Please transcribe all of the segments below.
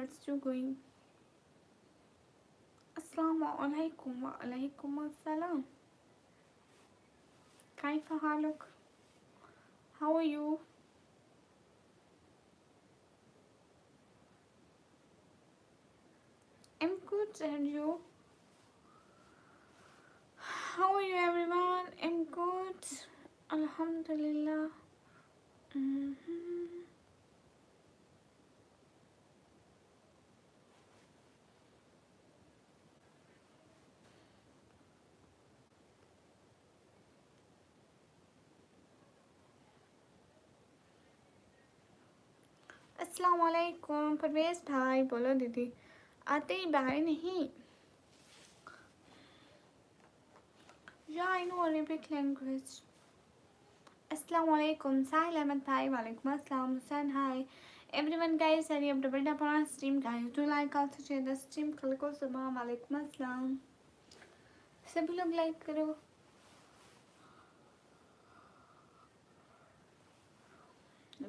what's you going? Assalamu alaikum wa alaikum assalam. Kaifa haluk? How are you? I'm good, and you? How are you, everyone? I'm good. Alhamdulillah. Mhm. अस्सलाम वालेकुम परवेज भाई, बोलो दीदी। आते ही बाहर नहीं। या आई नो अरेबिक लैंग्वेज। अस्सलाम वालेकुम साहिल अहमद भाई, वालेकुम अस्सलाम। हुसैन हाय everyone guys, hurry up, double tap on our stream guys, do like, also share the stream। कल को सुबह वालेकुम अस्सलाम, सभी लोग लाइक करो।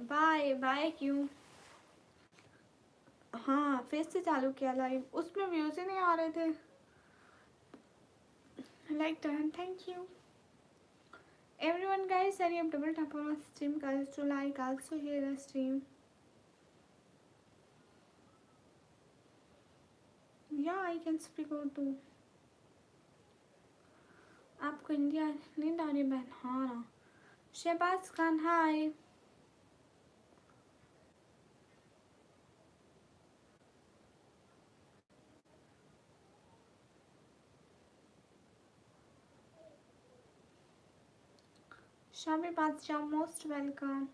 बाय बाय क्यों? हाँ फिर से चालू किया लाइव, उसमें व्यूज ही नहीं आ रहे थे। Like done, thank you everyone guys, hurry up, double tap on our stream guys, to like, also share the stream। या आई कैन स्पीक उर्दू। आपको हिंदी नींद आ रही बहन? हाँ ना। Shahbaz Khan hi. Shami Badshah most welcome.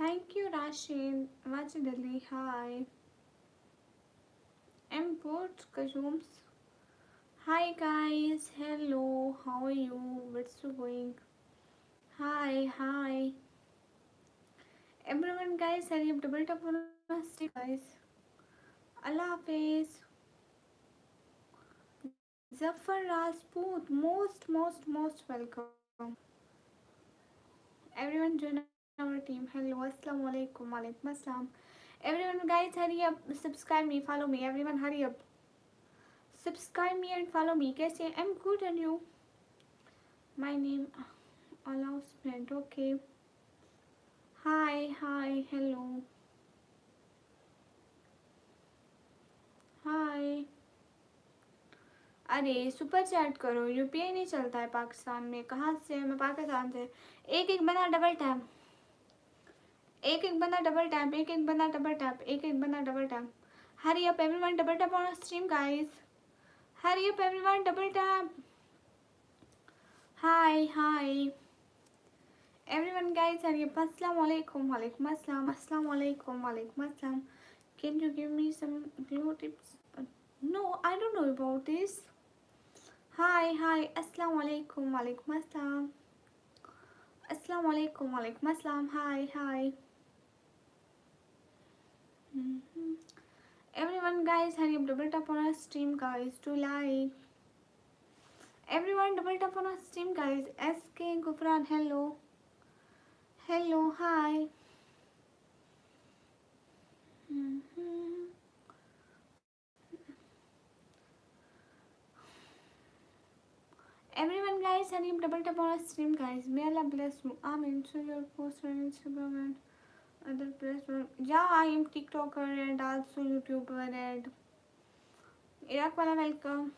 Thank you Rashid Wajid Ali hi. Am good कजूम्स hi guys, hello how are you, what's going? Hi hi everyone guys, hurry up, double tap on guys. अल्लाह हाफिज। Zafar Rajput most most most welcome. Everyone join our team. Hello, assalamu alaikum, walaikum assalam. Everyone, guys, hurry up, subscribe me, follow me. Everyone, hurry up, subscribe me and follow me. कैसे? I'm good, and you? My name announcement. Okay. Hi, hi, hello, hi. अरे super chat करो, UPI नहीं चलता है पाकिस्तान में। कहाँ से? मैं पाकिस्तान से। एक एक बंदा डबल टैप, एक एक बंदा डबल टैप, एक एक बंदा डबल टैप, एक एक बंदा double tap. Hurry up everyone, double tap on stream guys. Hurry up everyone, double tap. Hi hi everyone guys, hurry up. अस्सलाम वालेकुम, वालेकुम अस्सलाम, अस्सलाम वालेकुम, वालेकुम अस्सलाम। Can you give me some glow tips? No I don't know about this. Hi hi अस्सलाम वालेकुम, वालेकुम अस्सलाम, अस्सलाम वालेकुम, वालेकुम अस्सलाम। Hi hi everyone guys, hurry up, double tap on our stream guys to like। everyone double tap on our stream guys। SK Gufran, hello hello hi। everyone guys, hurry up, double tap on our stream guys। may Allah bless you, amen। so your post on Instagram and other platform? yeah, I am TikToker and also YouTuber and Iraq wala welcome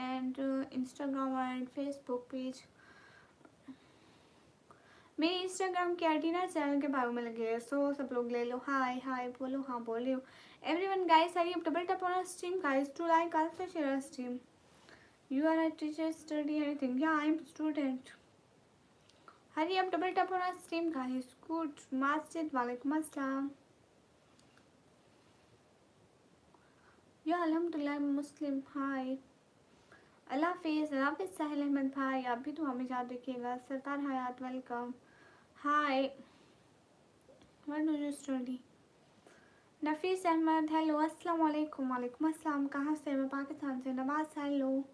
and Instagram and Facebook page। मेरे Instagram के ID ना channel के bio में लगे है, सो सब लोग ले लो। हाय हाय बोलो, हाँ बोल रही हूँ। Everyone guys, hurry up, double tap on our stream guys to like, also share our stream. You are a teacher, study anything? या I am student. Hurry up, double tap on our stream guys. Good मास्जिद, वालेकुम अस्सलाम। या अल्हम्दुलिल्लाह मुस्लिम। हाय अल्लाह हाफिज़, अल्लाह हाफिज़ साहिल अहमद भाई, आप भी तो हमें याद रखिएगा। Sardar Hayat welcome. Hi what do you study? Nafees Ahmed hello, अस्सलाम वालेकुम, वालेकुम अस्सलाम। कहाँ से? मैं पाकिस्तान से। नवाज हेलो।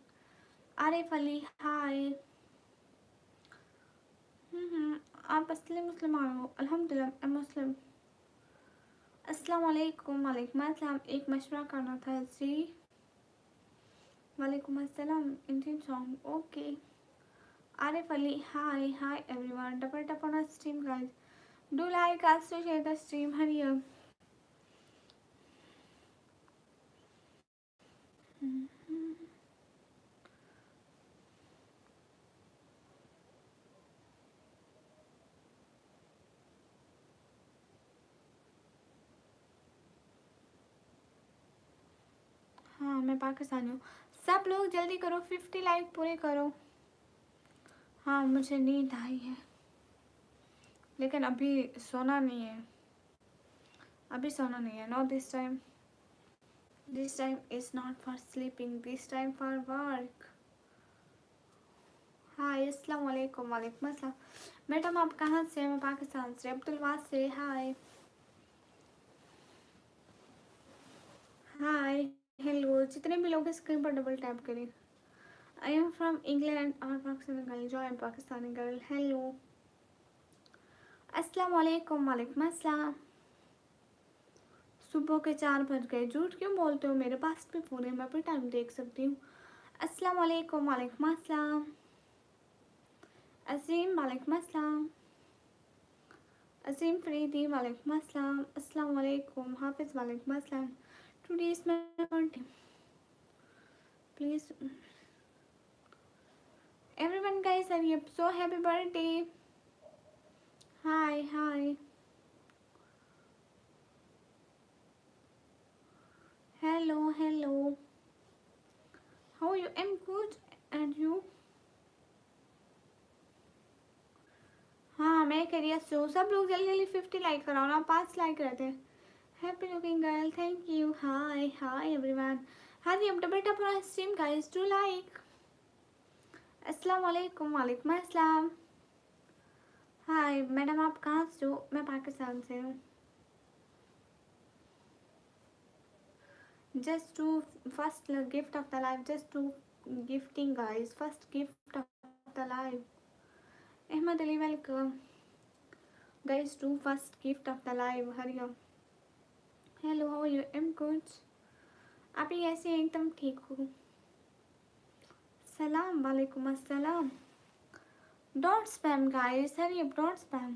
आरिफ अली हाय। आप असली मुसलमान हो? अल्हम्दुलिल्लाह मुस्लिम। अस्सलाम वालेकुम। वालेकुम अस्सलाम। एक मशवरा करना था जी। वालेकुम अस्सलाम। Indian song okay. Arif Ali hi hi everyone, double tap on stream guys, do like us to share the stream, hurry up. हाँ मैं पाकिस्तानी हूँ। सब लोग जल्दी करो, 50 लाइक पूरे करो। हाँ मुझे नींद आई है, लेकिन अभी सोना नहीं है, अभी सोना नहीं है। No this time, this time is not for sleeping, this time for work. Hi अस्सलाम वालेकुम। वालेकुम अस्सलाम। मैडम आप कहाँ से? मैं पाकिस्तान से। अब्दुल वास से हाय हाय हेलो। जितने भी लोग स्क्रीन पर डबल टैप करें। आई एम फ्रॉम इंग्लैंड और Pakistani girl, join Pakistani girl. Hello अस्सलाम वालेकुम। वालेकुम अस्सलाम। सुबह के 4 बज गए, झूठ क्यों बोलते हो? मेरे पास भी फ़ोन है, मैं भी टाइम देख सकती हूँ। अस्सलाम वालेकुम। वालेकुम अस्सलाम। अजीम वालेकुम अस्सलाम। अजीम फरीदी वालेकुम अस्सलाम। अस्सलाम वालेकुम। हाफिज़ वालेकुम अस्सलाम। Today is my birthday, please everyone guys are so happy birthday. Hi. Hello. How are you? I'm good. And you? हाँ मैं करियर से हूँ। सब लोग जल्दी जल्दी 50 लाइक कराओ ना, 5 लाइक रहते हैं। Happy looking girl, thank you. Hi everyone, hurry up double tap on stream guys to like. अस्सलाम वालेकुम। वालेकुम अस्सलाम। हाय मैडम आप कहाँ से हो? मैं पाकिस्तान से हूँ। Just to first gift of the life, just to gifting guys, first gift of the life. Ahmed Ali welcome guys to first gift of the life. Hurry up. Hello, how are you? I'm good. आप ही ऐसे हैं? एकदम ठीक हो? सलाम वालेकुम अस्सलाम। Don't spam guys, hurry up, don't spam.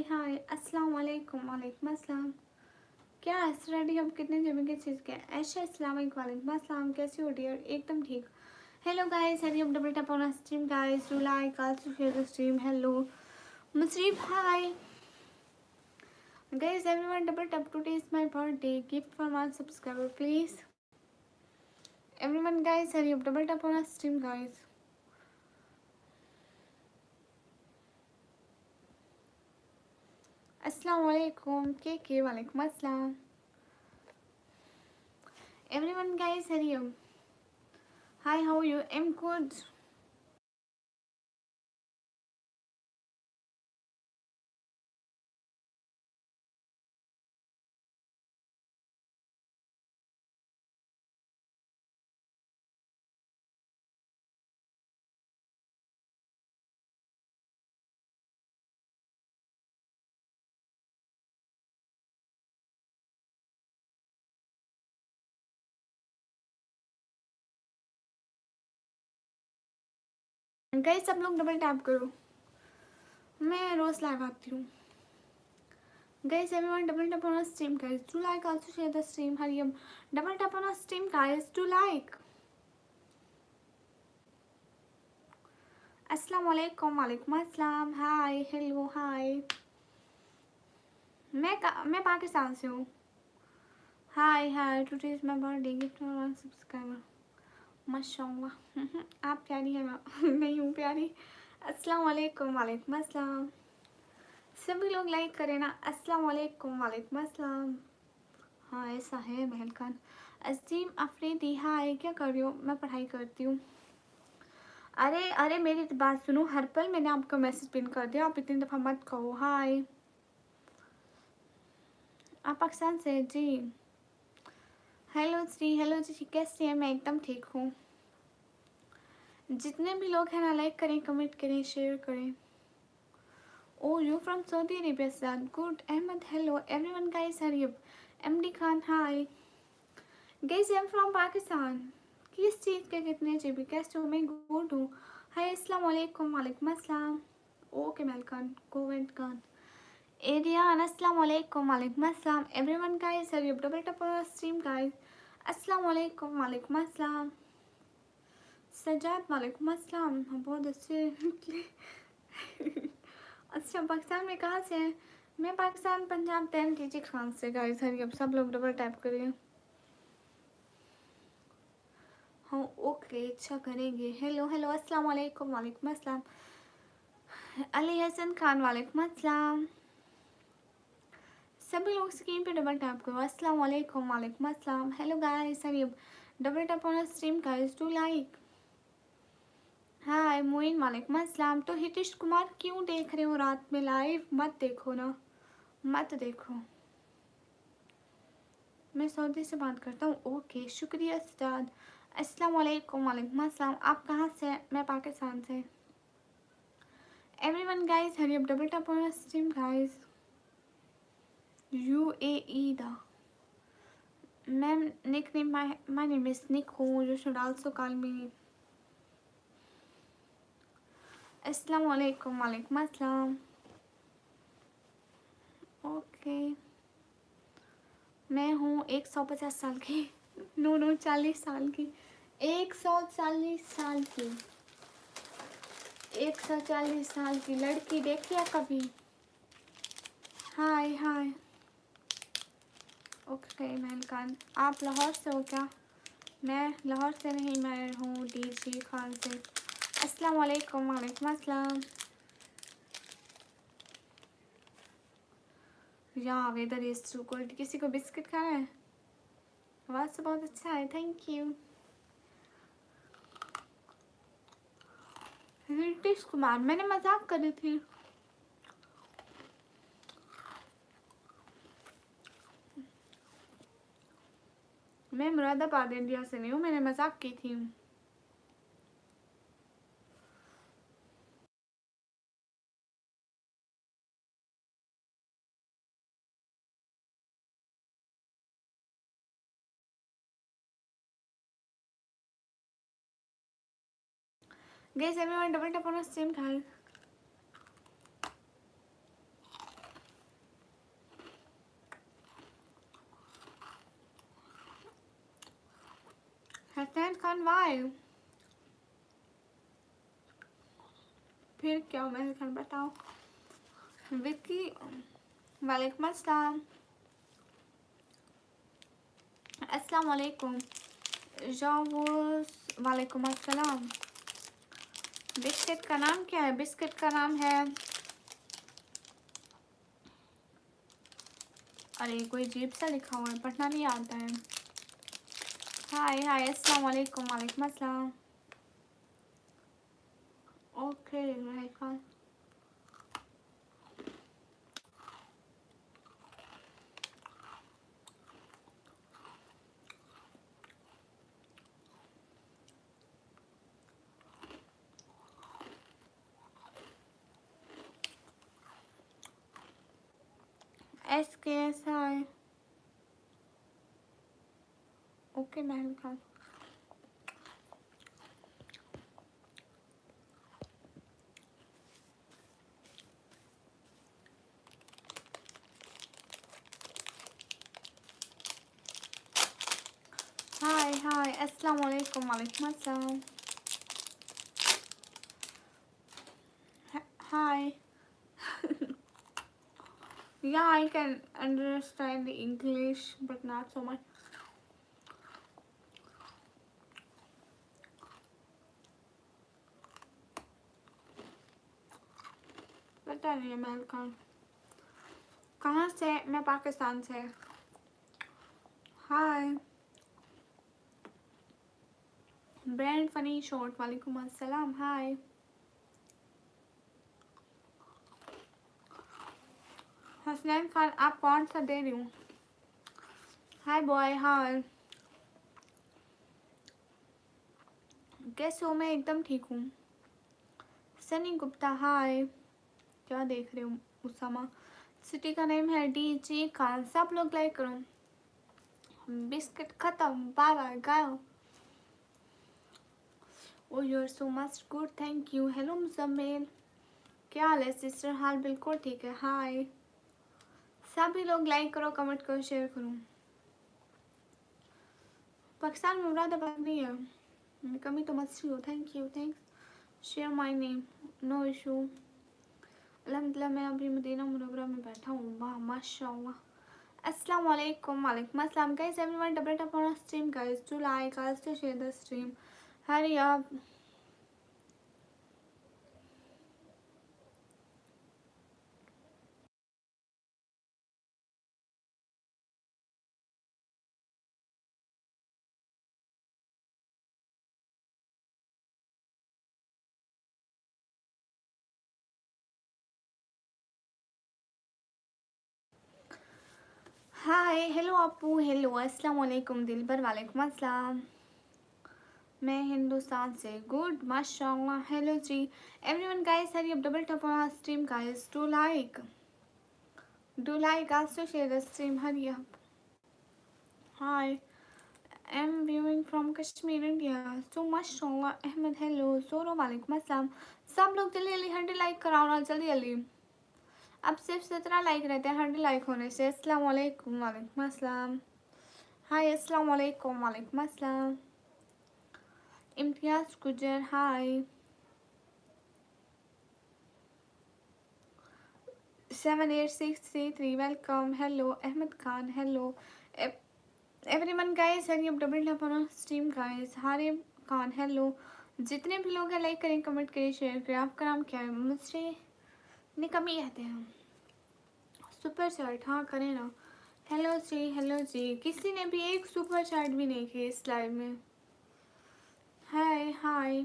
हाय अस्सलाम वालेकुम। वालेकुम अस्सलाम। क्या रेडी अब कितने जमे की चीज़ क्या? ऐशा अस्सलाम वालेकुम अस्सलाम, कैसी हो डियर? एकदम ठीक। Hello guys, hurry up double tap on stream guys, do like also share the stream. Hello Musrif hi guys, everyone double tap, today is my birthday, gift for my subscriber please. Everyone guys, hurry up, double tap on our stream guys. Assalamu alaikum. KK walaikum assalam. Everyone guys, hurry up. Hi, how are you? I'm good. Guys सब लोग double tap करो, मैं रोज live आती हूँ। Guys, everyone double tap on our stream guys, do like also share the stream. Hurry up, double tap on our stream guys, do like. अस्सलाम वालेकुम। वालेकुम अस्सलाम। Hi hello hi. मैं पाकिस्तान से हूँ। Hi today is my birthday, gift for one subscriber. माशाल्लाह आप प्यारी हैं, मैं नहीं हूँ प्यारी। अस्सलाम वालेकुम। वालेकुम अस्सलाम। सभी लोग लाइक करें ना। अस्सलाम वालेकुम। वालेकुम अस्सलाम। हाँ ऐसा है महल खान। अजीम अफरीदी हाय, क्या कर रही हो? मैं पढ़ाई करती हूँ। अरे मेरी बात सुनो हरपल, मैंने आपका मैसेज पिन कर दिया, आप इतनी दफ़ा मत कहो। हाय आप पाकिस्तान से? जी हेलो श्री, हेलो जी, कैसे हैं? मैं एकदम ठीक हूँ। जितने भी लोग हैं ना, लाइक करें, कमेंट करें, शेयर करें। Oh, you from Saudi Arabia, sir. Good. Ahmed, hello. Everyone, guys, hurry up. MD Khan, hi. Guys, I'm from Pakistan. किस चीज़ के कितने जीबी? कैसे हो? मैं गुड हूँ. हाय, अस्सलाम वालेकुम. वालेकुम अस्सलाम. ओके मेलकन, कोवेंट खान. एरियान, अस्सलाम वालेकुम. वालेकुम अस्सलाम. Everyone, guys, hurry up. Double tap on our stream, guys. अस्सलाम वालेकुम. वालेकुम अस्सलाम. सजाद, वालेकुम अस्सलाम. बहुत अच्छे. अच्छा, पाकिस्तान में कहाँ से हैं? मैं पाकिस्तान, पंजाब, 10 TG खान से. गाइस हरी अब सब लोग डबल टैप करिए. हाँ ओके, अच्छा करेंगे. हेलो हेलो, अस्सलाम वालेकुम. वालेकुम अस्सलाम. अली हसन खान, वालेकुम अस्सलाम. सभी लोग स्क्रीन पे डबल टैप करो. अस्सलाम वालेकुम. वालेकुम अस्सलाम. Hello guys, hurry up double tap on stream guys, do like. Hi Moin, वालेकुम अस्सलाम. तो हितेश कुमार, क्यों देख रहे हो रात में लाइव? मत देखो ना, मत देखो. मैं सऊदी से बात करता हूँ. ओके, शुक्रिया सजाद. अस्सलाम वालेकुम. वालेकुम अस्सलाम. आप कहाँ से हैं? मैं पाकिस्तान से. Everyone guys, hurry up, double tap on stream guys. UAE दा. Ma'am nickname, my name is Nick हूँ. You should also call me. अस्सलाम वालेकुम. वालेकुम अस्सलाम. ओके, मैं हूँ 150 साल की. नो नो, 40 साल की. 140 साल की. 140 साल की लड़की देखी है कभी? हाय हाय. ओके मेलकान, आप लाहौर से हो क्या? मैं लाहौर से नहीं, मैं हूँ DG खान से. अस्सलाम वालेकुम. वालेकुम अस्सलाम. या वेदर इज टू कोल्ड. किसी को बिस्किट खाना है? आवाज़ से बहुत अच्छा है, थैंक यू. नीतीश कुमार, मैंने मजाक करी थी. मैं मुरादाबाद इंडिया से नहीं हूँ, मैंने मजाक की थी. Guys everyone double tap on stream guys. Hasnain Khan, why? फिर क्या मैं खान बताओ. विक्की, वालेकुम अस्सलाम. अस्सलाम वालेकुम. जावूस, वालेकुम अस्सलाम. बिस्किट का नाम क्या है? बिस्किट का नाम है, अरे कोई अजीब सा लिखा हुआ है, पढ़ना नहीं आता है. हाय हाय, अस्सलाम वालेकुम. वालेकुम अस्सलाम. ओके मेलकान. SKSI. ओके मेलकान. हाय हाय, अस्सलाम वालेकुम. वालेकुम अस्सलाम. हाय. Yeah, I can understand the English, but not so much. पता नहीं है मेलकान. कहाँ से? मैं पाकिस्तान से. हाय. ब्रांड फनी शॉर्ट, वालेकुम अस्सलाम. हाय. हसनैन खान, आप कौन सा दे रही हूँ? हाय बॉय, हाय. कैसे हो? मैं एकदम ठीक हूँ। सनी गुप्ता हाय। क्या देख रहे हो? उसामा। सिटी का नेम है डीजे खान। सब लोग लाइक करो। बिस्किट खत्म, bye bye guys. Oh you are so much good, thank you. Hello Muzammil, क्या हाल है सिस्टर? हाल बिल्कुल ठीक है। हाय, सभी लोग लाइक करो, कमेंट करो, शेयर करो। पाकिस्तान में मुरादाबाद नहीं है, कमी तो मत हो। Thank you, thanks. Share my name, no issue. अल्हम्दुलिल्लाह मैं अभी मदीना मुनव्वरा में बैठा हूँ। वाह माशाअल्लाह। अस्सलाम वालेकुम। वालेकुम अस्सलाम guys, everyone double tap on stream guys to like us to share the stream. Hurry up. Hi, hello अपू, हेलो, अस्सलाम वालेकुम दिलबर। वालेकुम अस्सलाम। मैं हिंदुस्तान से। गुड माशाअल्लाह। Hello ji everyone guys, hurry up double tap on stream guys to like us to share the stream. Hurry up. Hi, I am viewing from Kashmir India. So माशाअल्लाह। Ahmed hello. सोरो वालेकुम अस्सलाम। सब लोग जल्दी जल्दी 100 लाइक कराओ ना, जल्दी जल्दी। अब सिर्फ 17 लाइक रहते हैं 100 लाइक होने से। अस्सलाम वालेकुम। वालेकुम अस्सलाम। हाय, अस्सलाम वालेकुम। वालेकुम अस्सलाम। Imtiaz Gujjar hi. 78633 welcome. Hello Ahmed Khan hello everyone guys, hurry up double tap on stream guys. हारे खान हेलो। जितने भी लोग हैं लाइक करें, कमेंट करें, शेयर करें। आपका नाम क्या है? मुझसे निकमी कहते हैं। सुपर चैट हाँ करें ना। हेलो जी, किसी ने भी एक सुपर चैट भी नहीं की इस लाइव में। हाय hi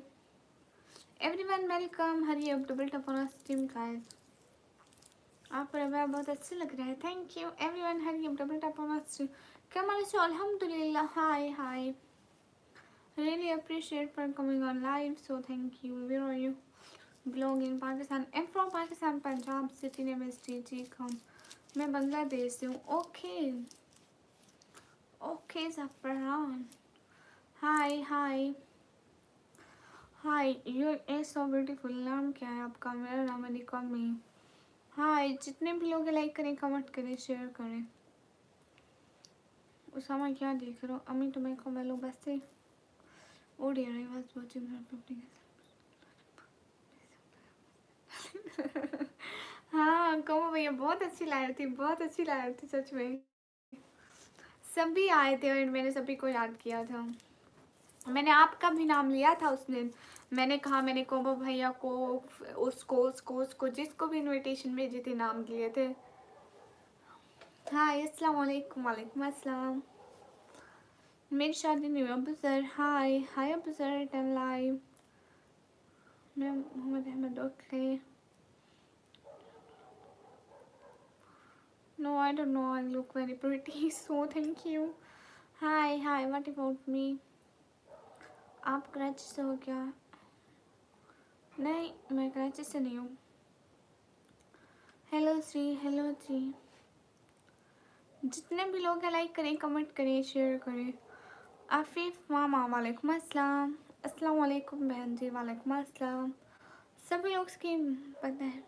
everyone welcome. Hurry up double tap on stream guys. आप पर व्यवहार बहुत अच्छे लग रहे हैं। Thank you everyone. Hurry up double tap on stream. Kamal से अल्हम्दुलिल्लाह। हाय हाय, really appreciate for coming on live, so thank you. Where are you? Belong in Pakistan. I'm from Pakistan, Punjab. City name is TG Khan. मैं बांग्लादेश से हूँ। Okay okay Zafran. Hi hi hi, you are so beautiful. नाम क्या है आपका? मेरा नाम है निकमी। हाय, जितने भी लोग लाइक करें, कमेंट करें, शेयर करें। उसामा क्या देख रहे हो? अम्मी तुम्हें को मैं लो बस से oh dear I was watching her public. हाँ कहो भैया, बहुत अच्छी लाइव थी, बहुत अच्छी लाइव थी सच में। सभी आए थे और मैंने सभी को याद किया था। मैंने आपका भी नाम लिया था उस दिन। मैंने कहा मैंने कोबो भैया को, उसको जिसको भी इनविटेशन भेजे थे नाम लिए थे। हाय अस्सलाम वालेकुम। वालेकुम अस्सलाम। मेरी शादी नहीं हुई Abuzar. Hi hi Abuzar time live. मैं Mohammad Ahmed. Okay no I don't know, I look very pretty so thank you. Hi what about me? आप कराची से हो क्या? नहीं मैं कराची से नहीं हूँ। हेलो जी जितने भी लोग हैं लाइक करें, कमेंट करें, शेयर करें। आफिफ मामा वालेकुम अस्सलाम। अस्सलाम वालेकुम बहन जी। वालेकुम अस्सलाम। सभी लोग की पता है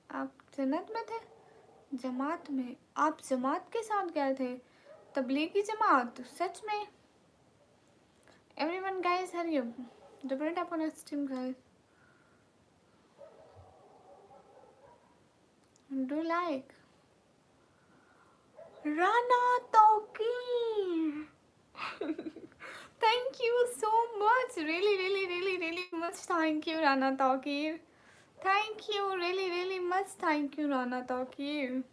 आप जन्नत में थे। जमात में? आप जमात के साथ गए थे? तबलीगी जमात? सच में? Everyone guys hurry up double tap on stream guys, do like. Rana Tauqeer thank you so much, really much thank you Rana Tawkir. Thank you really much, thank you Rana Tawkir.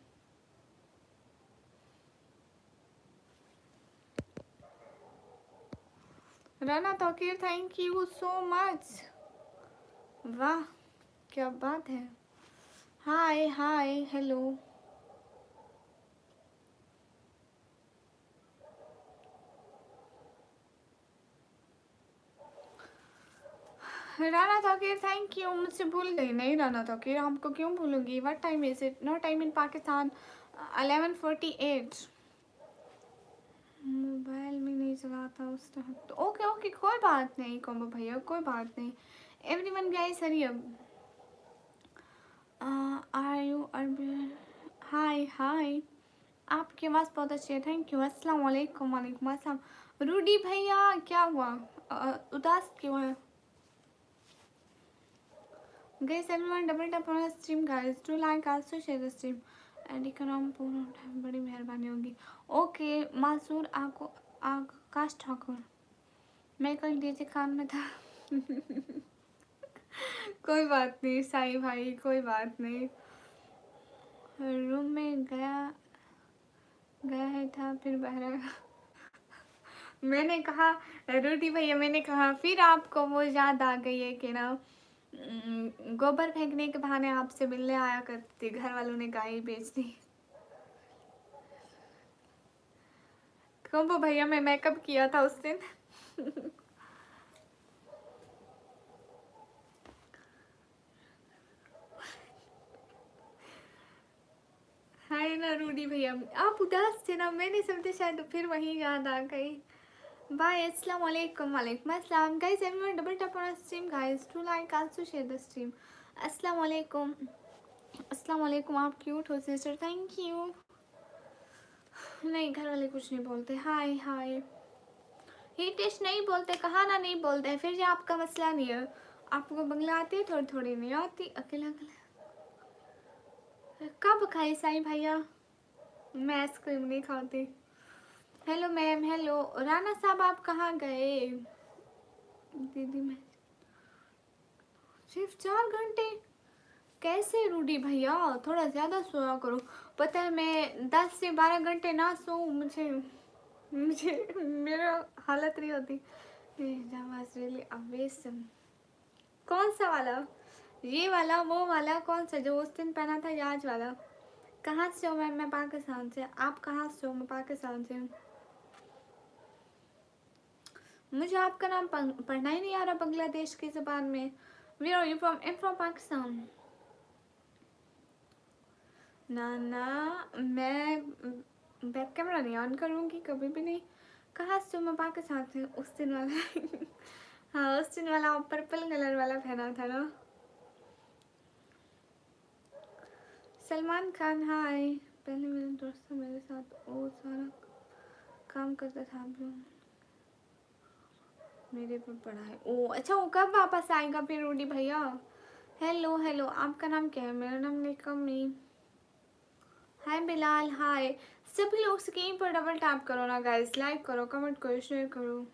Rana Tawkir thank you so much. वाह क्या बात है। Hi hello. Rana Tauqeer thank you, मुझसे भूल गई। नहीं राना तौकीर, आपको क्यों भूलूंगी। What time is it? No time in Pakistan 11:48। Mobile में नहीं चलाता उस टाइम तो। ओके ओके कोई बात नहीं कॉम्बो भैया, कोई बात नहीं। एवरीवन गाइस हरी अब आर यू अरबियन? हाय हाय, आपकी आवाज़ बहुत अच्छी है, थैंक यू। अस्सलाम वालेकुम। वालेकुम अस्सलाम। रूडी भैया क्या हुआ, उदास क्यों है? Guys everyone double tap on stream guys, do like also share the stream and you can on पूरा टाइम, बड़ी मेहरबानी होगी। ओके मासूर आपको आकाश ठाकुर, मैं कल डीजे खान में था। कोई बात नहीं साई भाई, कोई बात नहीं। रूम में गया गया है था फिर बहरा। मैंने कहा रूडी भैया, मैंने कहा फिर आपको वो याद आ गई है कि ना गोबर फेंकने के बहाने आपसे मिलने आया करती थी, घर वालों ने गाय बेच दी। कब भैया मैं मेकअप किया था उस दिन। हाय ना रूडी भैया, आप उदास थे ना, मैंने समझे शायद फिर वही याद आ गई। बाय अस्सलाम वालेकुम। वालेकुम अस्सलाम guys everyone double tap on stream guys, to like also share the stream. अस्सलाम वालेकुम। अस्सलाम वालेकुम, आप क्यूट हो सिस्टर, थैंक यू। नहीं घर वाले कुछ नहीं बोलते। हाय हाय हितेश, नहीं बोलते, कहा ना नहीं बोलते, फिर ये आपका मसला नहीं है। आपको बंगला आती है, थोड़ी थोड़ी नहीं आती, अकेला अकेला। कब खाई साई भैया? मैं आइसक्रीम नहीं खाती। हेलो मैम, हेलो राना साहब, आप कहाँ गए? दीदी मैं सिर्फ 4 घंटे? कैसे रूडी भैया, थोड़ा ज़्यादा सोया करो। पता है मैं 10 से 12 घंटे ना सोऊं, मुझे मुझे मेरा हालत नहीं होती। Really amazing. कौन सा वाला? ये वाला, वो वाला कौन सा जो उस दिन पहना था, याज वाला? कहाँ से हो मैम? मैं पाकिस्तान से। आप कहाँ से हो? मैं पाकिस्तान से हूँ। मुझे आपका नाम पढ़ना ही नहीं आ रहा बांग्लादेश की ज़बान में। Where are you from? I'm from Pakistan. ना ना, मैं बैक कैमरा नहीं ऑन करूँगी कभी भी नहीं। कहाँ से हो? मैं पाकिस्तान से। उस दिन वाला हाँ उस दिन वाला पर्पल कलर वाला पहना था ना। सलमान खान हाय। पहले मेरे दोस्त मेरे साथ वो सारा काम करता था, अब मेरे पर पड़ा है। ओ अच्छा, वो कब वापस आएगा फिर रूडी भैया? हेलो हेलो, आपका नाम क्या है? मेरा नाम निकमी। हाय बिलाल हाय। सभी लोग स्क्रीन पर डबल टैप करो ना गाइस, लाइक करो, कमेंट करो, शेयर करो।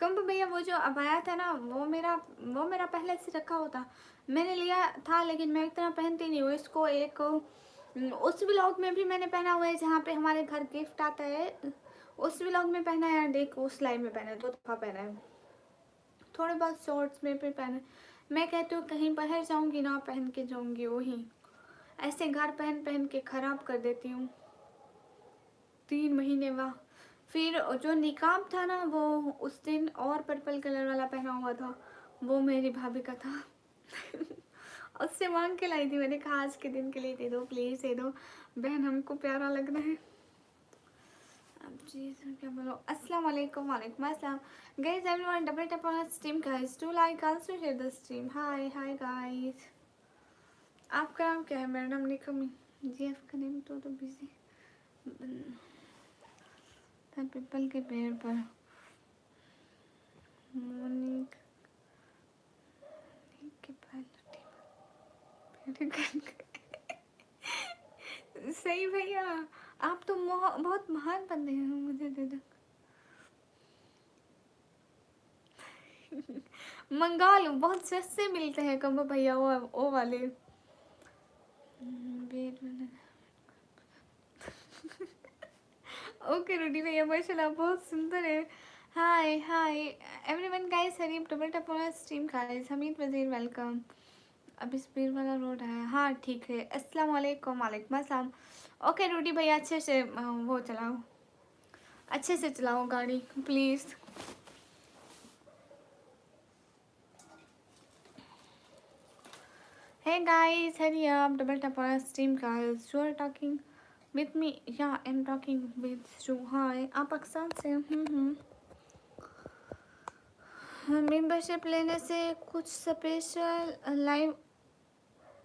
कम भैया वो जो अबाया था ना, वो मेरा पहले से रखा होता, मैंने लिया था, लेकिन मैं इतना पहनती नहीं हूँ इसको। एक उस व्लॉग में भी मैंने पहना हुआ है जहाँ पे हमारे घर गिफ्ट आता है, उस व्लॉग में पहना है, देख उस लाइव में पहना है, 2 दफ़ा पहना है। थोड़े बहुत शॉर्ट्स में भी पहने। मैं कहती हूँ कहीं बाहर जाऊँगी ना पहन के जाऊँगी, वही ऐसे घर पहन पहन के ख़राब कर देती हूँ। 3 महीने वाह। फिर जो निकाब था ना, वो उस दिन और पर्पल कलर वाला पहना हुआ था, वो मेरी भाभी का था। उससे मांग के लाई थी, मैंने कहा आज के दिन के लिए दे दो प्लीज़, दे दो बहन, हमको प्यारा लग रहा है। अब जी क्या बोलो। अस्सलाम वालेकुम। वालेकुम अस्सलाम guys everyone double tap on stream guys, do like also share the stream. Hi hi guys, आपका नाम क्या है? मेरा नाम निकमी। जी आपका नेम तो बिजी था पीपल के पेड़ पर। मोनिक के सही भैया, आप तो बहुत महान बंदे हैं, मुझे दे दो। मंगा लो, बहुत सस्ते मिलते हैं कम भैया, वो वाले। ओके रूडी भैया माशाल्लाह बहुत सुंदर है। Hi hi everyone guys, hurry up double tap on stream guys, Hamid Wazir welcome. अब इस पीर वाला रोड है, हाँ ठीक है। अस्सलाम वालेकुम। वालेकुम अस्सलाम। ओके रूडी भैया अच्छे से वो चलाओ, अच्छे से चलाओ गाड़ी please. Hey guys, hurry up, double tap on our stream guys. You are talking with me. Yeah, I'm talking with you. Hi, आप पाकिस्तान से? मेंबरशिप लेने से कुछ स्पेशल लाइव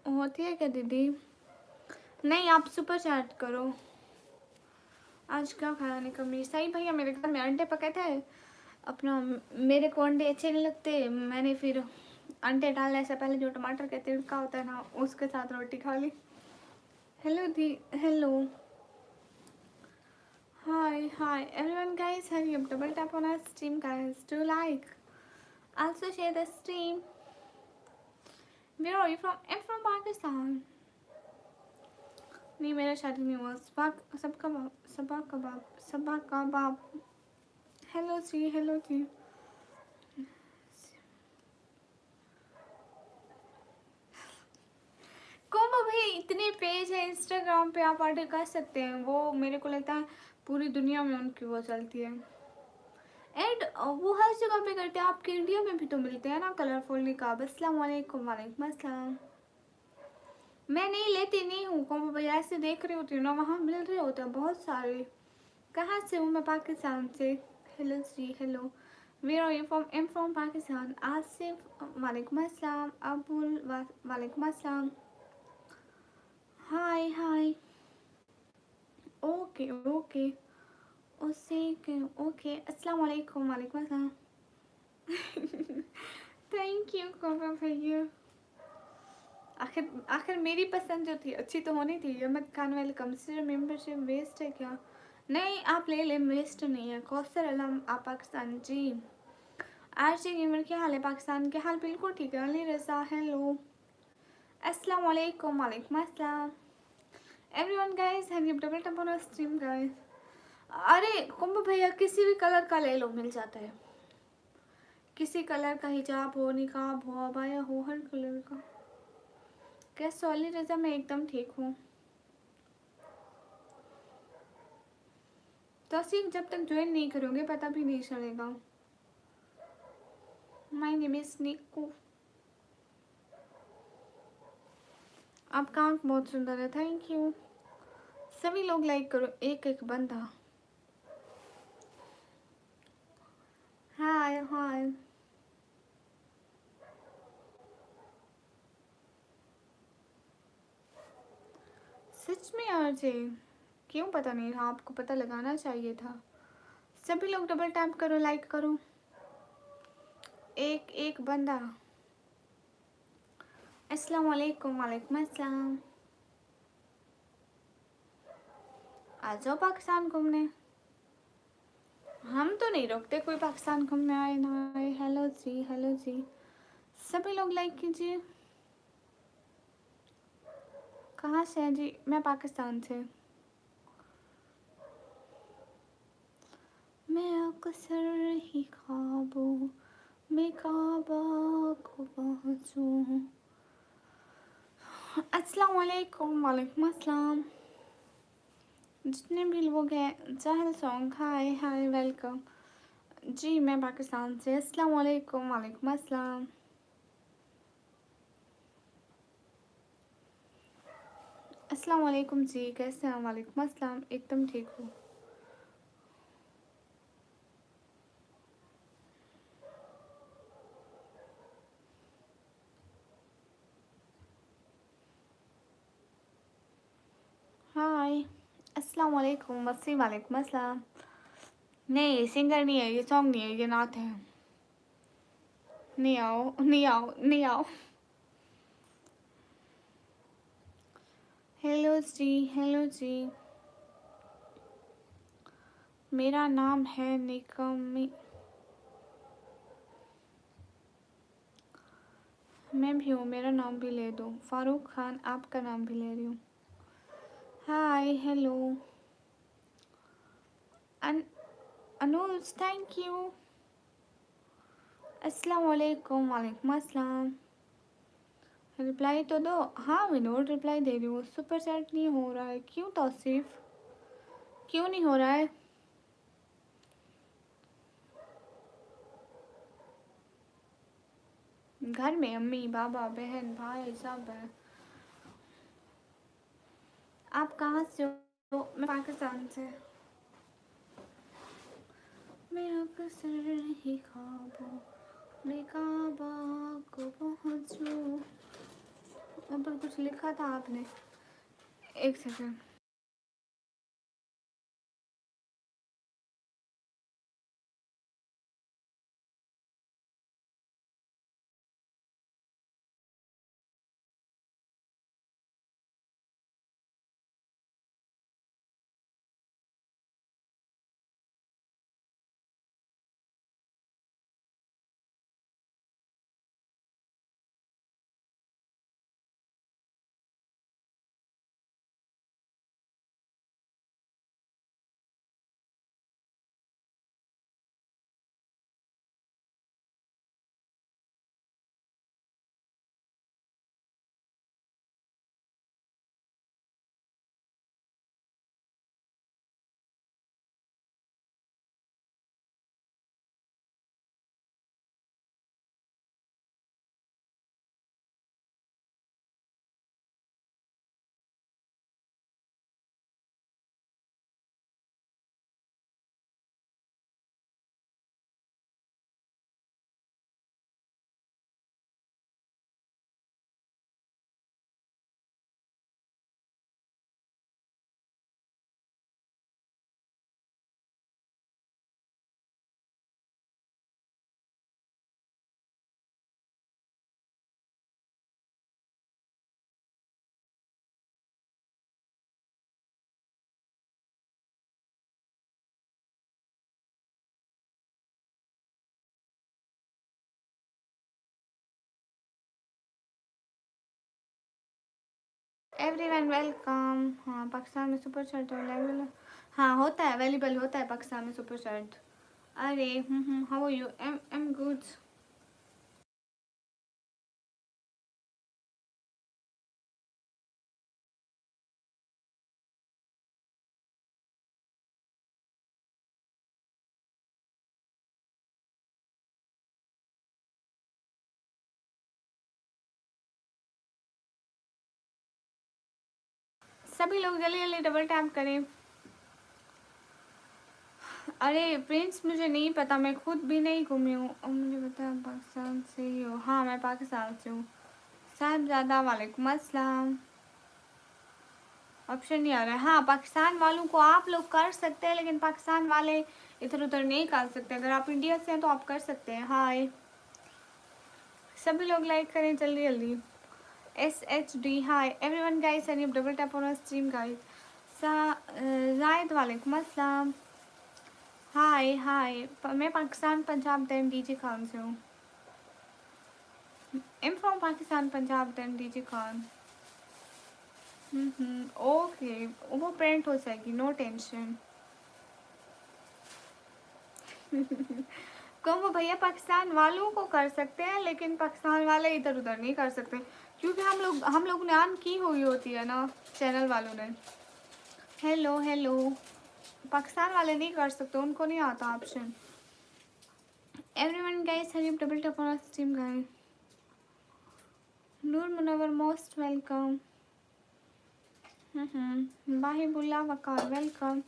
होती है क्या दीदी? नहीं, आप सुपर चैट करो। आज क्या खाया निकम्मी? सही भैया, मेरे घर में अंडे पके थे अपना। मेरे को अंडे अच्छे नहीं लगते, मैंने फिर अंडे डालने से पहले जो टमाटर का तिड़का होता है ना, उसके साथ रोटी खा ली। Hello the, hello, hi everyone guys, hurry up, double tap on our stream guys, do like, also share the stream. Where are you from? I'm from Pakistan. नहीं, मेरा शादी नहीं हुआ। सबा कबाब। हेलो जी, हेलो जी। कोमो भाई, इतने पेज है इंस्टाग्राम पे, आप ऑर्डर कर सकते हैं। वो मेरे को लगता है पूरी दुनिया में उनकी वो चलती है एंड वो हर जगह पे करते हैं। आपके इंडिया में भी तो मिलते हैं ना कलरफुल निकाब। अस्सलाम वालेकुम। वालेकुम अस्सलाम। मैं नहीं लेती नहीं हूँ कोमो भाई, ऐसे देख रही होती हूँ ना, वहाँ मिल रहे होते हैं बहुत सारे। कहाँ से हूँ मैं? पाकिस्तान से। Hello ji, hello. Where are you from? M from Pakistan. Asif वालेकुम अस्सलाम। अबुल वालेकुम अस्सलाम। हाय हाय। ओके ओके, उसी के ओके। अस्सलाम वालेकुम। वालेकुम अस्सलाम। थैंक यू कोमो भैया। आखिर आखिर मेरी पसंद जो थी अच्छी तो होनी थी। अहमद खान वेलकम। सिर्फ मेंबरशिप वेस्ट है क्या? नहीं, आप ले लें, वेस्ट नहीं है। कौसर अलम, आप पाकिस्तान जी। आरजे गेमर, क्या हाल है? पाकिस्तान के हाल बिल्कुल ठीक है। अली रज़ा, हेलो। अस्सलाम वालेकुम। वालेकुम अस्सलाम। Everyone guys, have you double tap on stream guys. अरे कुंभ भैया, किसी भी कलर का ले लो, मिल जाता है। किसी कलर का हिजाब हो, निकाब हो, अबाया हो, हर कलर का। कैसे अली रज़ा? मैं एकदम ठीक हूँ। तो सिर्फ जब तक ज्वाइन नहीं करोगे पता भी नहीं चलेगा। My name is Niku. आपका आंख बहुत सुंदर है, थैंक यू। सभी लोग लाइक करो, एक एक बंदा। हाय हाय। सच में आरजे? क्यों? पता नहीं था, आपको पता लगाना चाहिए था। सभी लोग डबल टैप करो, लाइक करो, एक एक बंदा। अस्सलाम वालेकुम। वालेकुम अस्सलाम। आ जाओ पाकिस्तान घूमने। हम तो नहीं रोकते कोई पाकिस्तान घूमने आए ना आए। हेलो जी, हेलो जी। सभी लोग लाइक कीजिए। कहाँ से हैं जी? मैं पाकिस्तान से। मैं अक्सर ही ख्वाबों में काबा को पहुँचूं। अस्सलाम वालेकुम। वालेकुम अस्सलाम। जितने भी लोग हैं, चाहल सॉन्ग, हाय हाय, वेलकम जी। मैं पाकिस्तान से। अस्सलाम वालेकुम। वालेकुम अस्सलाम। अस्सलाम वालेकुम जी, कैसे हैं? वालेकुम अस्सलाम, एकदम ठीक हूँ। हाय, अस्सलाम वालेकुम। वसी, वालेकुम अस्सलाम। नहीं, सिंगर नहीं है ये, सॉन्ग नहीं है ये, नात है। नहीं आओ, नहीं आओ, नहीं आओ। हेलो जी, हेलो जी। मेरा नाम है निकमी। मैं भी हूँ, मेरा नाम भी ले दो। फारूक खान, आपका नाम भी ले रही हूँ। हाय, हेलो। Anuj, thank you. अस्सलाम वालेकुम। वालेकुम अस्सलाम। रिप्लाई तो दो। हाँ विनोद, रिप्लाई दे रही हूँ। सुपर चैट नहीं हो रहा है, क्यों तौसीफ? क्यों नहीं हो रहा है? घर में अम्मी बाबा बहन भाई सब है। आप कहाँ से हो? मैं पाकिस्तान से। मैं अक्सर ही ख्वाबों में काबा को पहुँचूं। ऊपर कुछ लिखा था आपने, एक सेकंड। Everyone welcome. हाँ, पाकिस्तान में सुपर चैट अवेलेबल। हाँ होता है, अवेलेबल होता है पाकिस्तान में सुपर चैट। अरे how are you? I'm good. सभी लोग जल्दी जल्दी डबल टैप करें। अरे प्रिंस, मुझे नहीं पता, मैं खुद भी नहीं घूमी हूँ और मुझे पता है पाकिस्तान से ही हो। हाँ मैं पाकिस्तान से हूँ। साहिबजादा वालेकुम अस्सलाम। ऑप्शन नहीं आ रहा है। हाँ, पाकिस्तान वालों को आप लोग कर सकते हैं, लेकिन पाकिस्तान वाले इधर उधर नहीं कर सकते। अगर आप इंडिया से हैं तो आप कर सकते हैं। हाय, सभी लोग लाइक करें जल्दी जल्दी। SHD hi everyone guys, and you double tap on stream guys. Zaid वालेकुम अस्सलाम। हाय हाय, मैं पाकिस्तान पंजाब दैन डीजे खान से हूँ। I'm from पाकिस्तान पंजाब दैन डीजे खान। ओके, वो प्रिंट हो जाएगी, नो टेंशन। कम भैया पाकिस्तान वालों को कर सकते हैं, लेकिन पाकिस्तान वाले इधर उधर नहीं कर सकते, क्योंकि हम लोग ने ऑन की हुई होती है ना, चैनल वालों ने। हेलो हेलो, पाकिस्तान वाले नहीं कर सकते, उनको नहीं आता option. Everyone guys, hurry double tap on stream guys. Noor Munawar most welcome. बाहिबुल्ला वकार वेलकम।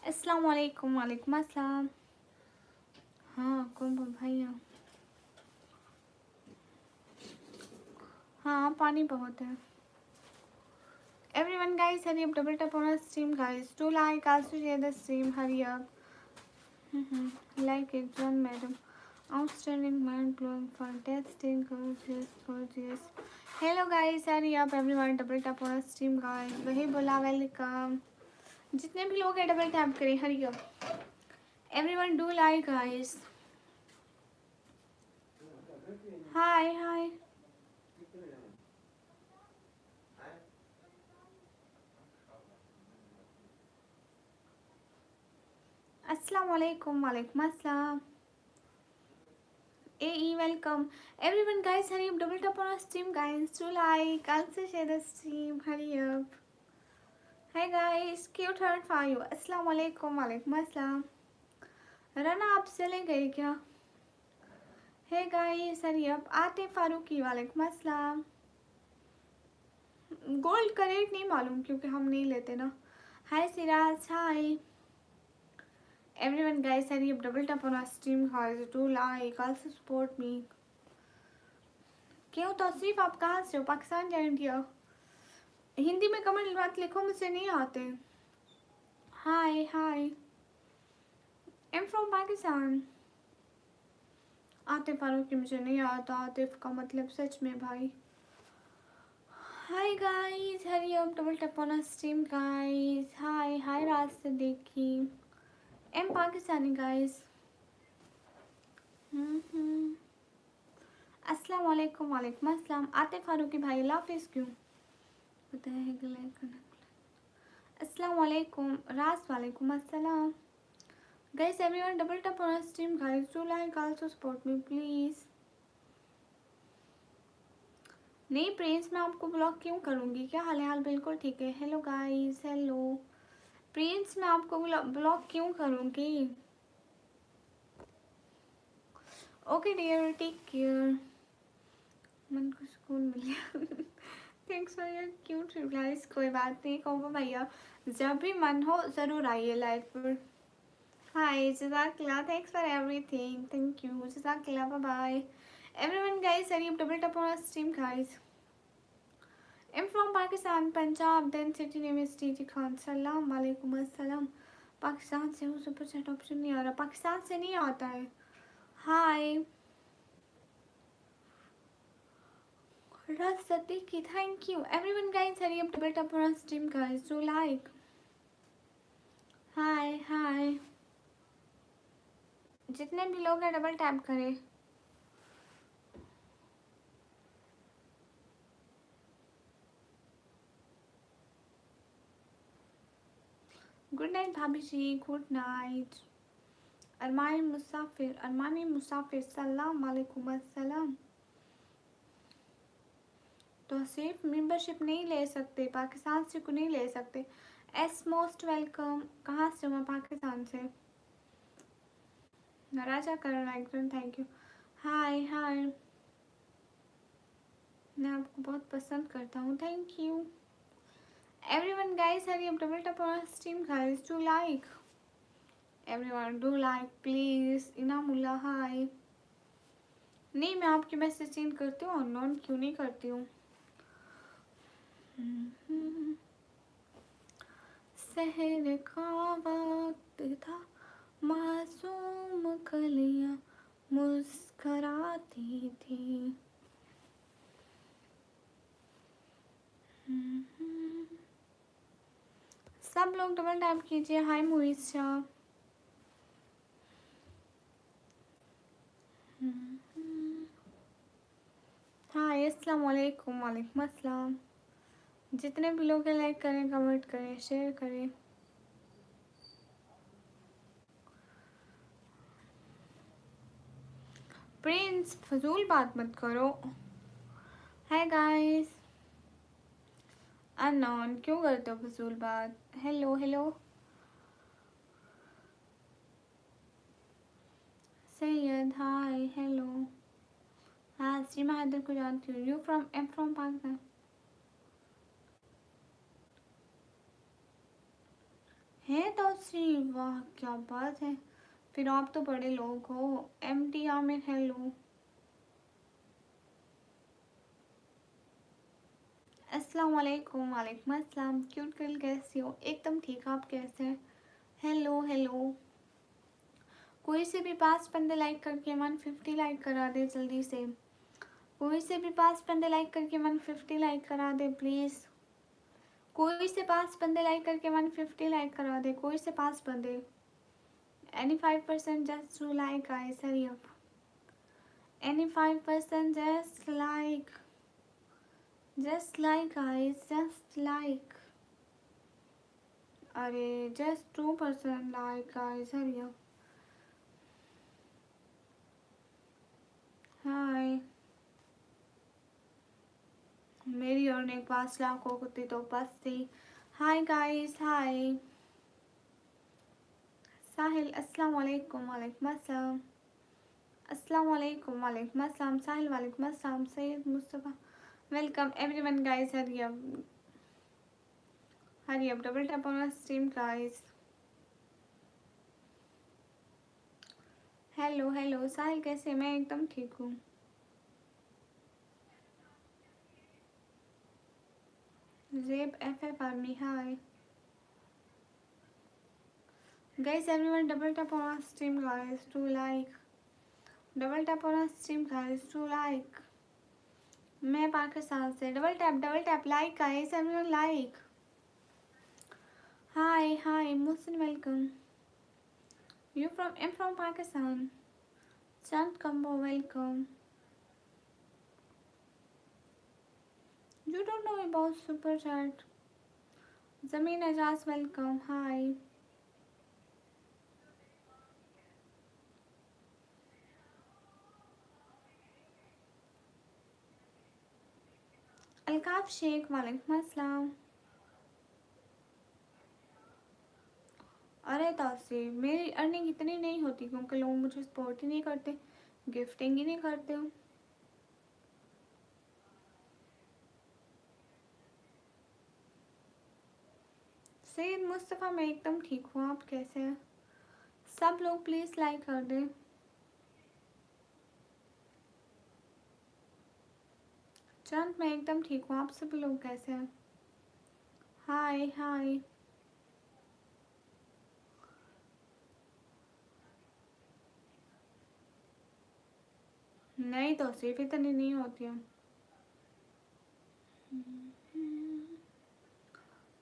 अस्सलाम वालेकुम। वालेकुम अस्सलाम। हाँ कुंभ भैया, हाँ पानी बहुत है। Everyone guys, hurry up, double tap on our stream guys. Do like, also share the stream, hurry up. Like it, one madam. Outstanding, mind-blowing, fantastic, gorgeous, gorgeous. Hello guys, hurry up everyone, double tap on our stream guys. वही बोला welcome. जितने भी लोग हैं double tap करें, hurry up. Everyone do like guys. Hi, hi. Assalamu alaikum, walaikum assalam. AE welcome. Everyone guys, hurry up, double tap on our stream guys. Do like, also share the stream, hurry up. Hi guys, cute heart for you. Assalamu alaikum, walaikum assalam. रना आप चले गए क्या? Hey guys, hurry up. Atif Farooqui, वालेकुम अस्सलाम। Gold का rate नहीं मालूम क्योंकि हम नहीं लेते ना। Hi Siraj, hi everyone guys, hurry up. Double tap on our stream guys, do like, also support me. क्यों तौसीफ, आप कहाँ से हो? पाकिस्तान या इंडिया? हिंदी में कमेंट मत लिखो, मुझे नहीं आते। Hi hi, I am from Pakistan. Atif Farooqui मुझे नहीं आता। आतिफ का मतलब सच में भाई। Hi guys, hurry up. Double tap on stream guys. Hi hi राज से देखी। Am Pakistani guys. अस्सलाम वालेकुम। वालेकुम अस्सलाम। आतिफ फारूकी भाई, अल्लाह हाफिज़। क्यों पता है अस्सलाम वालेकुम राज, वालेकुम अस्सलाम। Guys everyone, double tap on stream guys, do like, also support me please. नहीं प्रिंस, मैं आपको ब्लॉक क्यों करूँगी? क्या हाल है? हाल बिल्कुल ठीक है। हेलो गाइस, हेलो प्रिंस, मैं आपको ब्लॉक क्यों करूँगी? Okay dear, take care. मन को सुकून मिल गया। Thanks for your cute replies. कोई बात नहीं कहो भैया, जब भी मन हो ज़रूर आइए लाइव पर। हाय जज़ाकल्लाह, thanks for everything, thank you जज़ाकल्लाह, bye bye everyone guys. Hurry up. Double tap on stream guys. I'm from Pakistan, Punjab, then city name is TT Khan. सलाम वालेकुम अस्सलाम। पाकिस्तान से हूँ, सुपर चैट ऑप्शन नहीं आ रहा। पाकिस्तान से नहीं आता है। Hi Ras Siddiqui, thank you everyone guys. Hurry up. Double tap on stream guys, do like. Hi hi, जितने भी लोग हैं डबल टैप करें। गुड नाइट भाभी जी, गुड नाइट। अरमानी मुसाफिर, सलाम वालेकुम अस्सलाम। तो सिर्फ मेंबरशिप नहीं ले सकते, पाकिस्तान से को नहीं ले सकते। As most welcome. कहाँ से? मैं पाकिस्तान से। Raja Karan actor, thank you. Hi hi, मैं आपको बहुत पसंद करता हूँ, thank you everyone guys. Hurry up. Double tap on stream guys, do like everyone, do like please. Inamullah hi. नहीं, मैं आपकी मैसेज सीन करती हूँ, अननोन क्यों नहीं करती हूँ। सहर का वक्त था, मासूम कलियां मुस्कराती थी। सब लोग डबल टैप कीजिए। हाय मोहित शाह। हाय अस्सलाम वालेकुम। वालेकुम अस्सलाम। जितने भी लोग हैं लाइक करें, कमेंट करें, शेयर करें। प्रिंस फजूल बात मत करो। Hi guys. अननोन क्यों करते हो फजूल बात? Hello hello Syed, hi hello. हाँ सीमा हैदर को जानती हूँ। You from? M from Pakistan. है तो श्री, वाह क्या बात है, फिर आप तो बड़े लोग हो। M T Aamir, hello. अस्सलाम वालेकुम। वालेकुम अस्सलाम। क्यूट गर्ल कैसी हो? एकदम ठीक, आप कैसे हैं? Hello hello. कोई से भी 5 बंदे लाइक करके 150 लाइक करा दे जल्दी से। कोई से भी 5 बंदे लाइक करके 150 लाइक करा दे प्लीज़। कोई से 5 बंदे लाइक करके 150 लाइक करा दे। कोई से 5 बंदे। Any 5% just to like guys, hurry up. Any 5% just like guys, just like. अरे just 2% like guys, hurry up. Hi. मेरी अर्निंग 5 लाख हो गई तो बस थी। हाय गाइस, हाय साहिल, अस्सलाम वालेकुम। वालेकुम अस्सलाम। अस्सलाम वालेकुम, वालेकुम अस्सलाम साहिल, वालेकुम अस्सलाम Syed Mustafa. Welcome everyone guys, hurry up double tap on stream guys. Hello hello Sahil, कैसे? मैं एकदम ठीक हूँ। जेब F army, hi guys everyone, double tap on stream guys to like, double tap on stream guys to like. मैं पाकिस्तान से, double tap like guys everyone like. Hi hi Muhsin, welcome. You from? I'm from Pakistan. Chand Kambo, welcome. You don't know about Super Chat. Zameen Ajaz, welcome. Hi. Alkaf Sheikh, वालेकुम अस्सलाम। अरे तासी, मेरी earning इतनी नहीं होती क्योंकि लोग मुझे सपोर्ट ही नहीं करते, गिफ्टिंग ही नहीं करते हो। सैयद मुस्तफ़ा, मैं एकदम ठीक हूँ, आप कैसे हैं? सब लोग प्लीज़ लाइक कर दें। चंद, मैं एकदम ठीक हूँ, आप सभी लोग कैसे हैं? हाय हाय। नहीं तो सिर्फ इतनी नहीं होती है।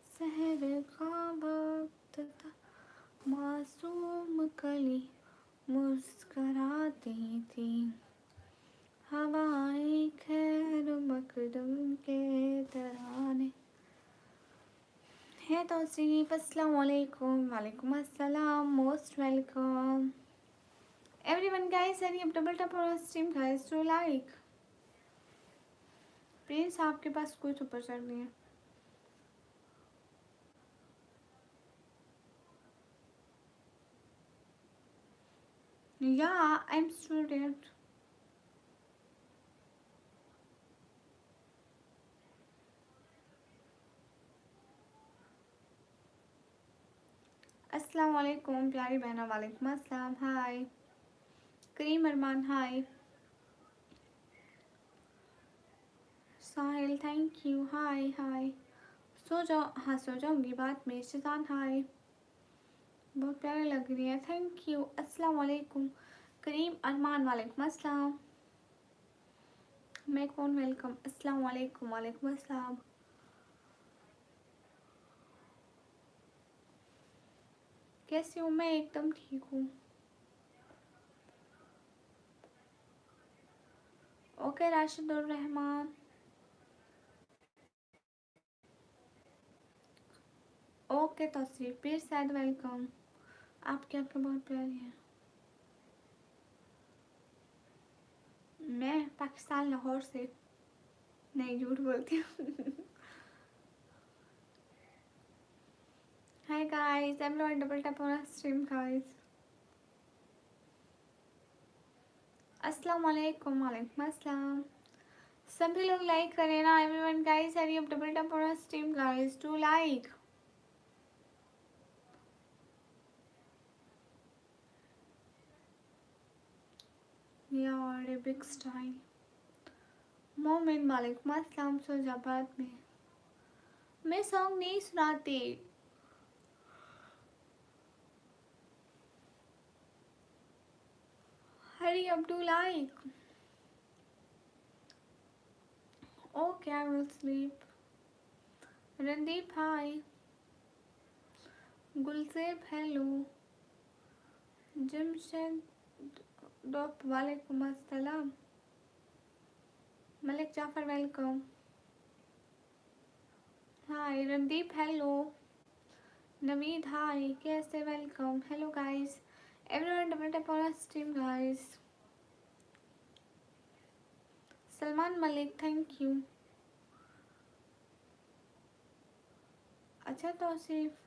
सहर का वक्त था, मासूम कली मुस्कराती थी, हवाएं खैर मकदम के तराने। है तौसीफ, अस्सलाम वालेकुम, वालेकुम अस्सलाम, most welcome everyone guys. Hurry up double tap on stream guys to like. Please, आपके पास कोई सुपर चैट नहीं है? या आई एम स्टूडेंट। अस्सलाम वालेकुम प्यारी बहना, वालेकुम अस्सलाम। हाय करीम अरमान, हाय साहिल, थैंक यू। हाय हाय, सो जाओ, हाँ सो जाऊंगी बाद में। शिजान, हाय बहुत प्यारे लग रही है, थैंक यू। अस्सलाम वालेकुम करीम अरमान, वालेकुम अस्सलाम। मैं कौन? वेलकम, अस्सलाम वालेकुम, वालेकुम अस्सलाम। कैसी हूँ? मैं एकदम ठीक हूँ। ओके राशिदुर रहमान, ओके तौसीफ पीर सैद, वेलकम। आपके आपके बहुत प्यारी हैं। मैं पाकिस्तान लाहौर से। नहीं, झूठ बोलती हूँ। हाय guys, everyone double tap on stream guys. अस्सलाम वालेकुम, वालेकुम अस्सलाम। सभी लोग लाइक करें ना everyone guys. Hurry up double tap on stream guys to like. यार बिग स्टाइल मोमिन, वालेकुम अस्सलाम। सोजाबाद में मैं सॉन्ग नहीं सुनाती। Hurry up to like. Okay I will sleep. Randeep, hi Gulzeb, hello Jamshed डॉप, वालेकुम अस्सलाम। Malik Jafar, welcome. Hi Randeep, hello Naveed, hi कैसे? Welcome, hello guys everyone double tap on stream guys. Salman Malik, thank you. अच्छा तौसीफ,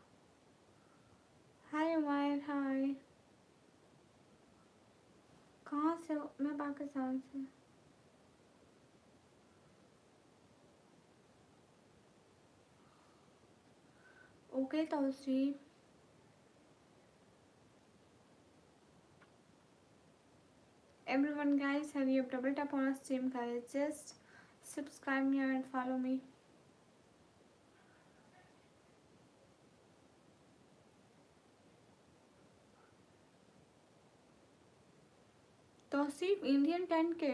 हाय उमैर, हाय कहाँ से हो? मैं पाकिस्तान से। Okay Tauseef. Everyone guys, hurry up, double tap on our stream guys, just subscribe me and follow me. Tauseef Indian 10K।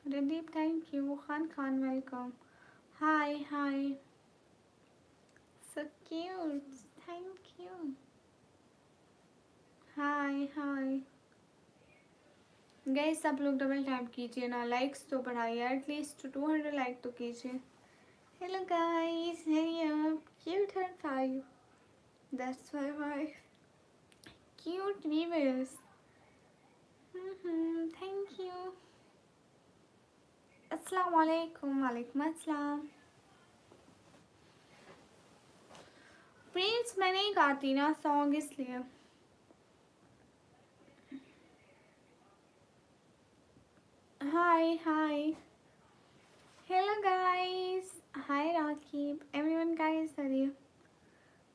Radeep, thank you. Khan, welcome. Hi. So cute. Thank you. Hi. Guys सब लोग double tap कीजिए ना, likes तो बढ़ाइए, at least 200 like तो कीजिए। Hello guys, hurry up, cute her 5, that's why cute viewers. Thank you. अस्सलाम वालेकुम। वालेकुम अस्सलाम। प्लीज मैं नहीं गाती ना सॉन्ग, इसलिए। Hi hello guys. Hi Raqib, everyone guys hurry.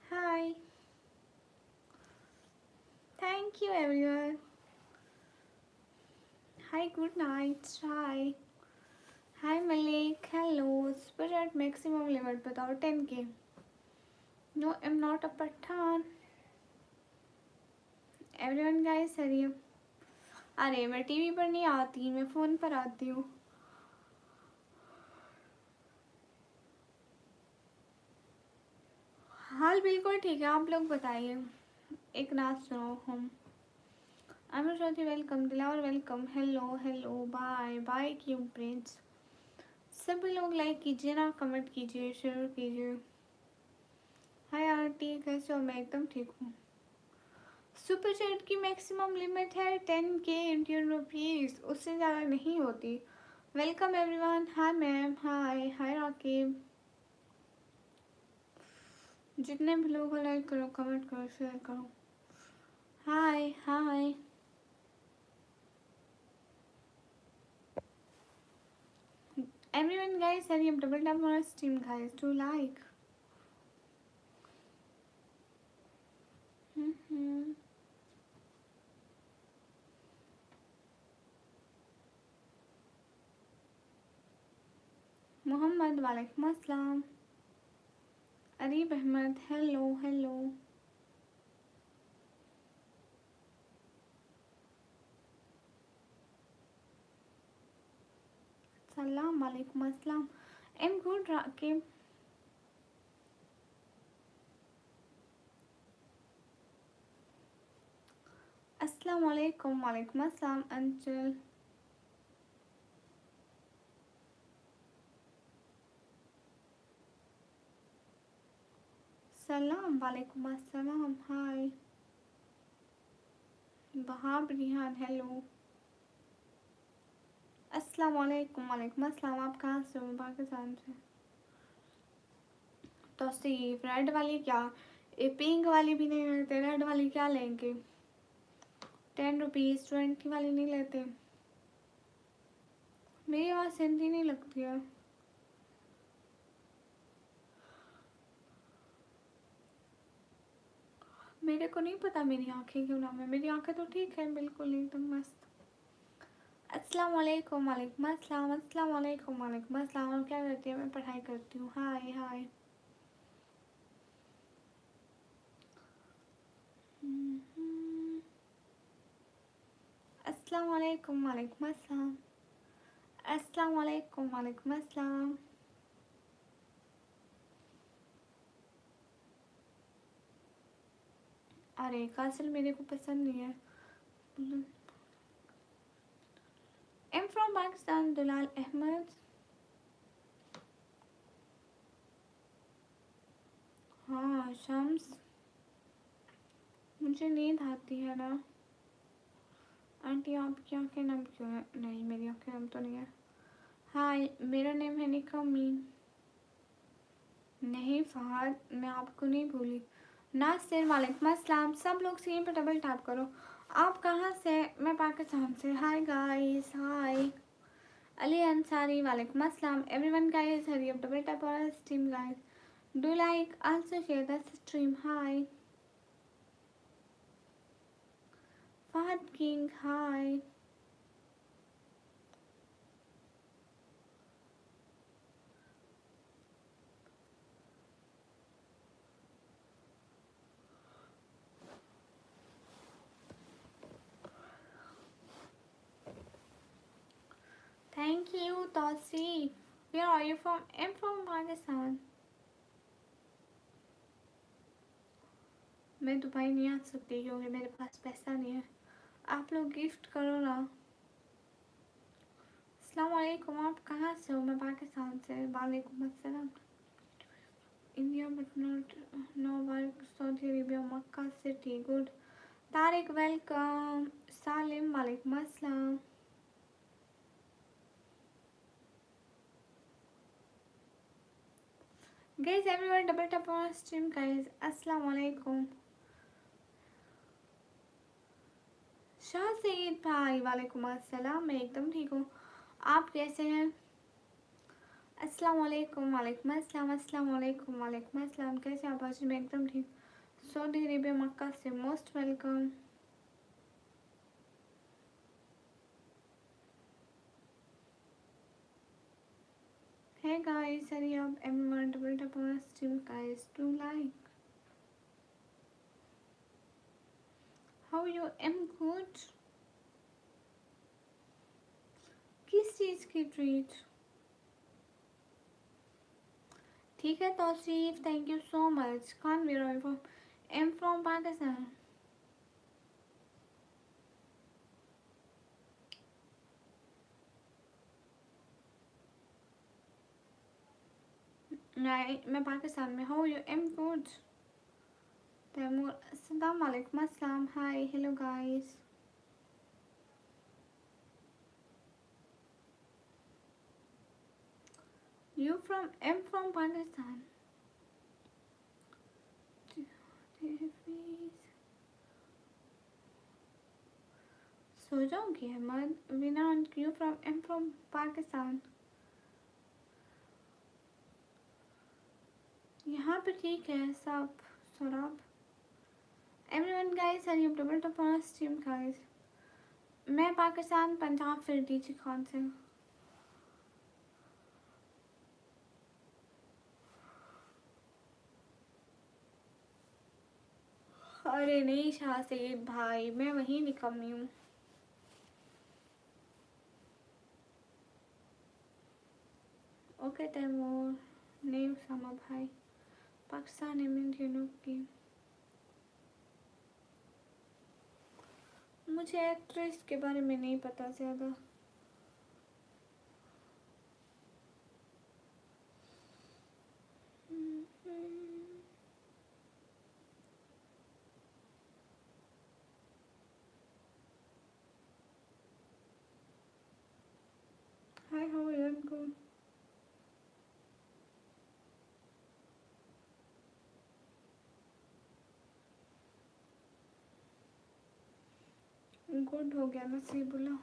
Hi, thank you everyone. Hi, good night. Hi Malik, hello. Super chat maximum limit बताओ 10K। No, I am not a Pathan. Everyone guys hurry. अरे मैं TV पर नहीं आती, मैं phone पर आती हूँ। हाल बिल्कुल ठीक है, आप लोग बताइए। एक नाच सुनो हम। Aamir Chaudhry welcome, Dilawar welcome, hello bye क्यों प्रिंस। सभी लोग लाइक कीजिए ना, कमेंट कीजिए, शेयर कीजिए। हाय आंटी, कैसे हो? मैं एकदम ठीक हूँ। सुपर चैट की मैक्सिमम लिमिट है 10K इंडियन रुपीज़, उससे ज़्यादा नहीं होती। Welcome everyone. हाय मैम, हाय राकीब। जितने भी लोग लाइक करो, कमेंट करो, शेयर करो। हाय everyone guys, hurry up, double tap on our stream guys to like. Mohammad, वालेकुम अस्सलाम। अरीब अहमद, हेलो। सलाम, वालेकुम अस्सलाम। Am good Raqib. अस्सलाम वालेकुम। वालेकुम अस्सलाम अंचल। सलाम, वालेकुम अस्सलाम। हाय वहाब रिहान, हेलो। अस्सलाम वालेकुम। वालेकुम अस्सलाम। आप कहाँ से हो? पाकिस्तान से। तो सिर्फ रेड वाली क्या, ये पिंक वाली भी नहीं लेते, रेड वाली क्या लेंगे? 10 रुपीज़ 20 वाली नहीं लेते। मेरी आवाज़ सेंधी नहीं लगती है। मेरे को नहीं पता मेरी आंखें क्यों नाम है, मेरी आंखें तो ठीक है, बिल्कुल एकदम मस्त। अस्सलाम वालेकुम। वालेकुम अस्सलाम। अस्सलाम वालेकुम। वालेकुम अस्सलाम। और क्या करती है? मैं पढ़ाई करती हूँ। हाय अस्सलाम वालेकुम। वालेकुम अस्सलाम। अस्सलाम वालेकुम। वालेकुम अस्सलाम। अरे कासिल मेरे को पसंद नहीं है। I'm from Pakistan, Dulal Ahmed. हाँ शम्स, मुझे नींद आती है ना। आंटी आपकी आंखें नम क्यों है? नहीं, मेरी आंखें नम तो नहीं है। हाय, मेरा नेम है निका मीन। नहीं फहद, मैं आपको नहीं भूली। नासिर वालेकुम अस्सलाम। सब लोग स्क्रीन पर डबल टैप करो। आप कहाँ से? मैं पाकिस्तान से। Hi guys, hi. Ali Ansari वालेकुम अस्सलाम। Everyone guys, hurry up double tap और stream guys. Do like also share the stream. Hi Fahad king, hi. Thank you Tauseef. Where are you from? I am from Pakistan. मैं दुबई नहीं आ सकती क्योंकि मेरे पास पैसा नहीं है। आप लोग गिफ्ट करो ना। अस्सलाम वालेकुम। आप कहाँ से हो? मैं पाकिस्तान से। वालेकुम अस्सलाम। India but not no work. Saudi Arabia, Mecca city. Good. Tariq welcome. Salim वालेकुम अस्सलाम। Guys everyone double tap on stream guys. अस्सलाम वालेकुम। शाह सईद भाई वालेकुम अस्सलाम। मैं एकदम ठीक हूँ। आप कैसे हैं? अस्सलाम वालेकुम। वालेकुम अस्सलाम। अस्सलाम वालेकुम। वालेकुम अस्सलाम। कैसे आप? आज मैं एकदम ठीक। सऊदी अरेबिया मक्का से। Most welcome. Hey guys, hurry up, everyone double tap on stream guys to like. How you? I'm good. किस चीज़ की ट्रीट? ठीक है Tauseef, thank you so much. कौन where are you from? I am from Pakistan. नहीं, मैं पाकिस्तान में। How you? I am good. Taimur, अस्सलाम वालेकुम। अस्सलाम, hi, hello guys. You from? I'm from Pakistan. सो जाओगे अहमद? विनान, you from? M from Pakistan. यहाँ पे ठीक है सब। Saurabh, everyone guys, hurry up double tap on stream guys. मैं पाकिस्तान, पंजाब, फिर डीजी खान से। अरे नहीं शाह सईद भाई, मैं वहीं निकम्मी हूँ। ओके तैमूर। नहीं उसामा भाई, पाकिस्तान में इंडियनों की। मुझे एक्ट्रेस के बारे में नहीं पता ज़्यादा। Hi, how are you? Good. Good हो गया नसीबुल्ला।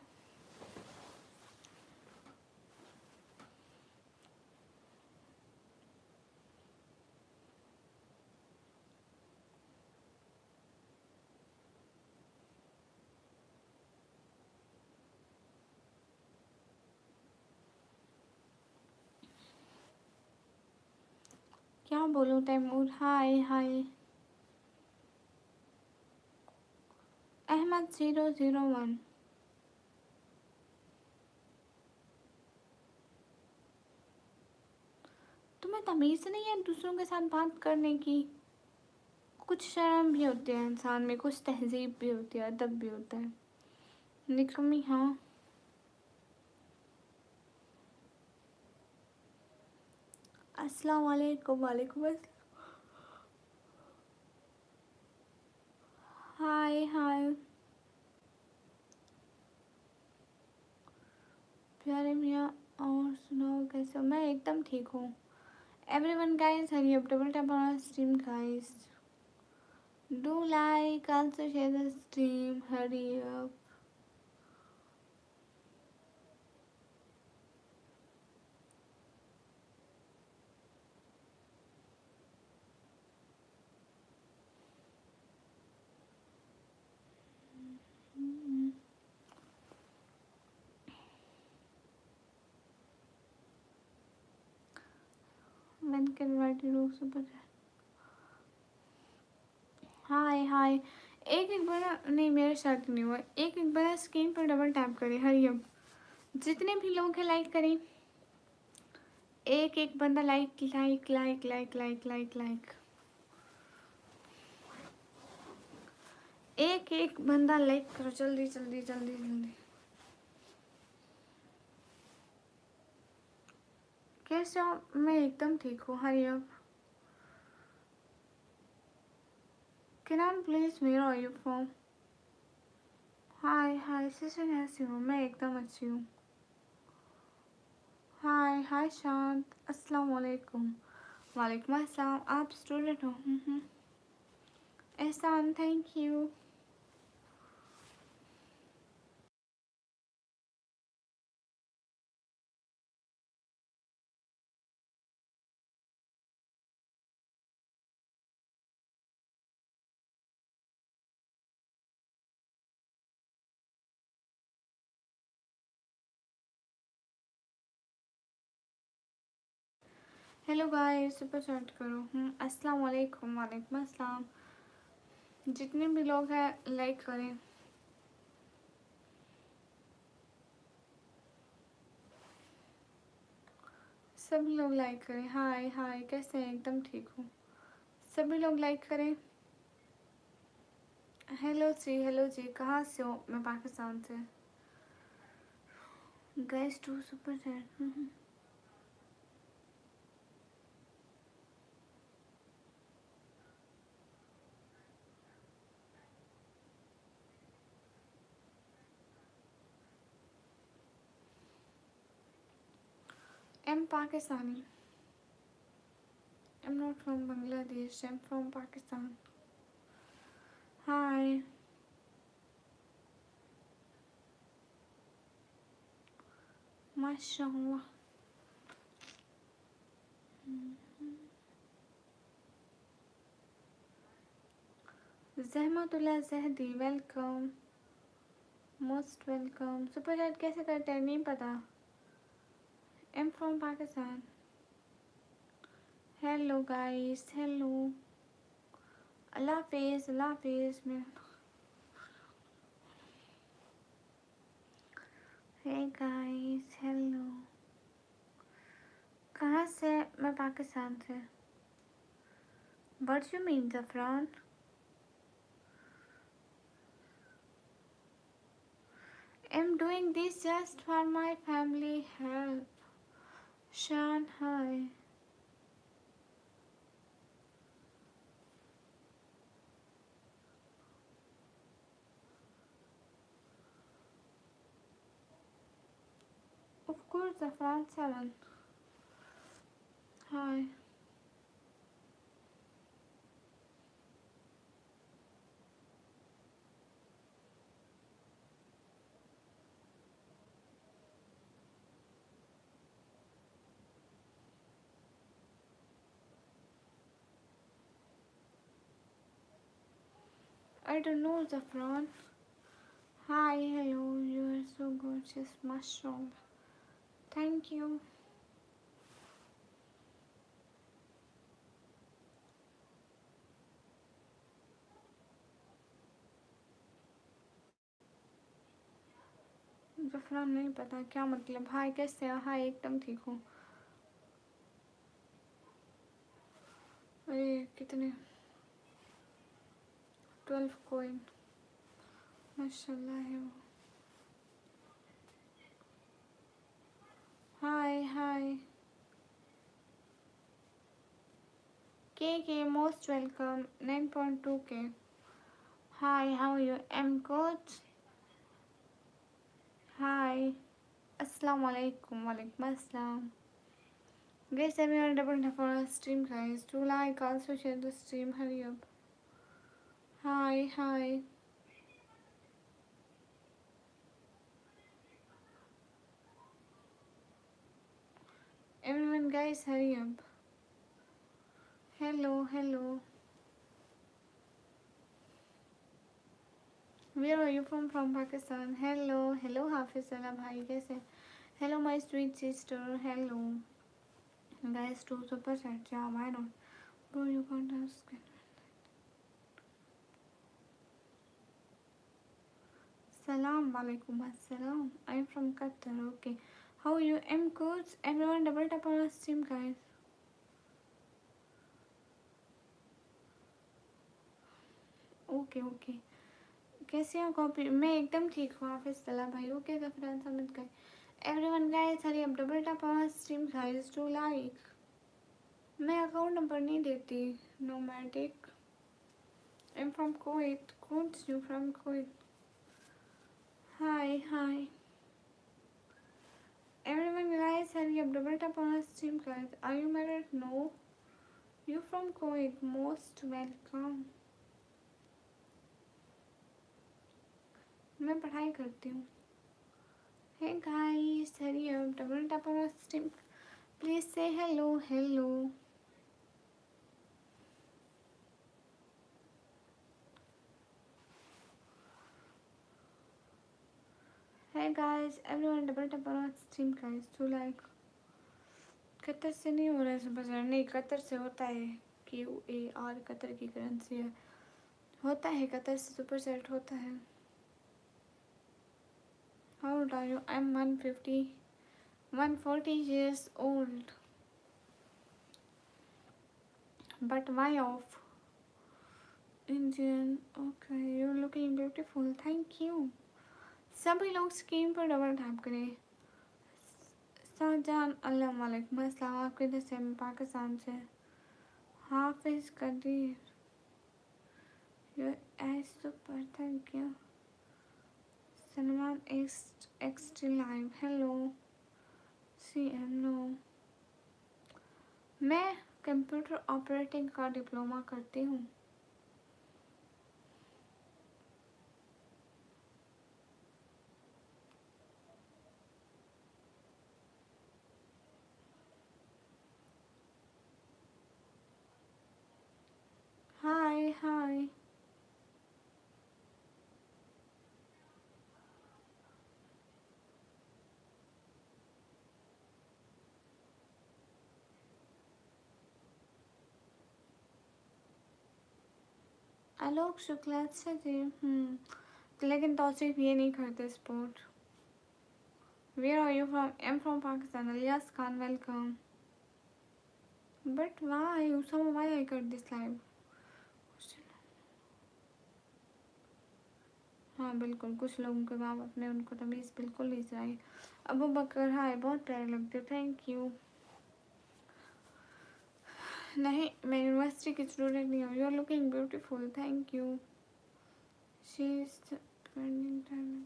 क्या बोलूँ तैमूर? हाय हाय। अहमद 001। तुम्हें तमीज़ नहीं है दूसरों के साथ बात करने की? कुछ शर्म भी होती है इंसान में, कुछ तहजीब भी होती है, अदब भी होता है। निकम्मी हाँ। अस्सलाम वालेकुम। वालेकुम अस्सलाम। हाय हाय। प्यारे मियाँ, और सुनाओ कैसे हो? मैं एकदम ठीक हूँ। Everyone guys, hurry up double tap on stream guys. Do like, also share the stream. Hurry up. When can write you super? हाय हाय। एक एक बार नहीं, मेरे साथ नहीं हुआ। एक एक बार स्क्रीन पर डबल टैप करें। हरी अब जितने भी लोग हैं लाइक करें। एक एक बंदा like like like like like like like. एक एक बंदा लाइक करो, जल्दी जल्दी जल्दी जल्दी। कैसे हो? मैं एकदम ठीक हूँ। हरी अब किरण प्लीज मेरा you form. Hi hi sister, कैसी हो? मैं एकदम अच्छी हूँ। हाय हाय शांत, अस्सलाम वालेकुम। वालेकुम अस्सलाम। आप स्टूडेंट हो? एहसान, thank you. Hello guys, super chat करो। अस्सलाम वालेकुम। वालेकुम अस्सलाम। जितने भी लोग हैं लाइक करें। सभी लोग लाइक करें। हाय हाय, कैसे हैं? एकदम ठीक हूँ। सभी लोग लाइक करें। हेलो जी, हेलो जी, कहाँ से हो? मैं पाकिस्तान से। Guys to super chat. Am Pakistani. I'm not from Bangladesh, I'm from Pakistan. Hi. माशाल्लाह। Jahmatullah Jahdi, welcome. Most welcome. Super chat कैसे करते हैं नहीं पता। Am from Pakistan. Hello guys, hello. अल्लाह हाफिज़, अल्लाह हाफिज़। मैं हे गाइस, हेलो। कहाँ से? मैं पाकिस्तान से। What you mean, Zafran? I'm doing this just for my family help. Shan, hi. Of course, Zafran Salan. Hi. I don't know, Zafran. Hi, hello. You are so gorgeous, mashallah. Thank you. Zafran नहीं पता क्या मतलब। हाय, कैसे हो? हाय, एकदम ठीक हूँ। अरे कितने? 12 कोइन, माशाल्लाह है वो। हाय हाय। के most welcome. 9.2 K. Hi, how you? Am coach. Hi, अस्सलाम वालेकुम। वालेकुम अस्सलाम। Guys, everyone double tap on our stream, guys. Do like, also share the stream. Hurry up. Hi, hi. Everyone, guys, hurry up. Hello, hello. Where are you from? From Pakistan. Hello, hello, Hafiz Salam. Hi, कैसे? Hello, my sweet sister. Hello, guys. Two super chat. Yeah, why not? Bro, you can't ask. Salam alaikum assalam. I'm from Qatar. Okay. How are you? I'm good. Everyone, double tap on our stream, guys. Okay okay. कैसे हो copy? मैं एकदम ठीक हूँ। हाफिज सलाम भाई। Okay गफरान समझ गए। Everyone guys, hurry up double tap on stream guys to like. मैं अकाउंट नंबर नहीं देती। नोमैटिक। I am from Kuwait. कौन you from Kuwait? Hi hi. Everyone guys, hurry up double tap on stream guys. Are you married? No. You from Kuwait, most welcome. मैं पढ़ाई करती हूँ। Hey guys, hurry up, double tap on our stream. Please say hello, hello. Hey guys, everyone double tap on our stream guys. तो like Qatar से नहीं हो रहा है सुपर चैट। नहीं, कतर से होता है। QAR कतर की करेंसी है। होता है कतर से सुपर चैट होता है। How old are you? I'm 150, 140 years old. But why off? Indian. Okay, you're looking beautiful. Thank you. सभी लोग स्क्रीन पर डबल टैप करें। शाहजहान वालेकुम अस्सलाम। आप किधर से? मैं पाकिस्तान से। Hafiz Qadeer, your age super, thank you. Salman X live, hello. See am no. मैं कंप्यूटर ऑपरेटिंग का डिप्लोमा करती हूँ। हाय हाय। आलोक शुक्ला, अच्छा जी। लेकिन तौसीफ ये नहीं करते sport. Where are you from? M from Pakistan. Ilyas Khan, welcome. But why Usama, why I cut this live? हाँ बिल्कुल, कुछ लोगों के माँ बाप ने उनको तमीज़ बिल्कुल नहीं सिखाई। अबू बकर, हाय, बहुत प्यारे लगते हो, थैंक यू। नहीं, मैं यूनिवर्सिटी की स्टूडेंट नहीं हूँ। You are looking beautiful, thank you. She is spending time.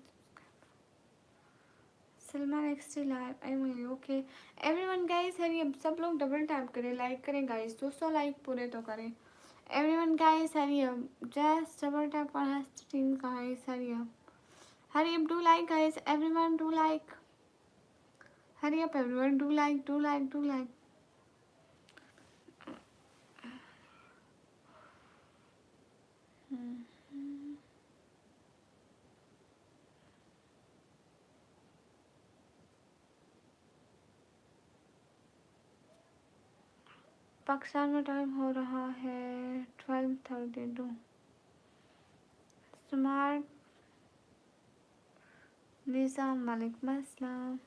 Salman XT live, I will. Okay everyone guys, hurry up सब लोग डबल टैप करें, लाइक करें गाइस। 200 लाइक पूरे तो करें। Everyone guys, hurry up just double tap on stream guys. Hurry up, hurry up, do like guys. Everyone do like. Hurry up everyone, do like, do like, do like. Pakistan में time हो रहा है 12:32। Smart Nizam, वालेकुम अस्सलाम।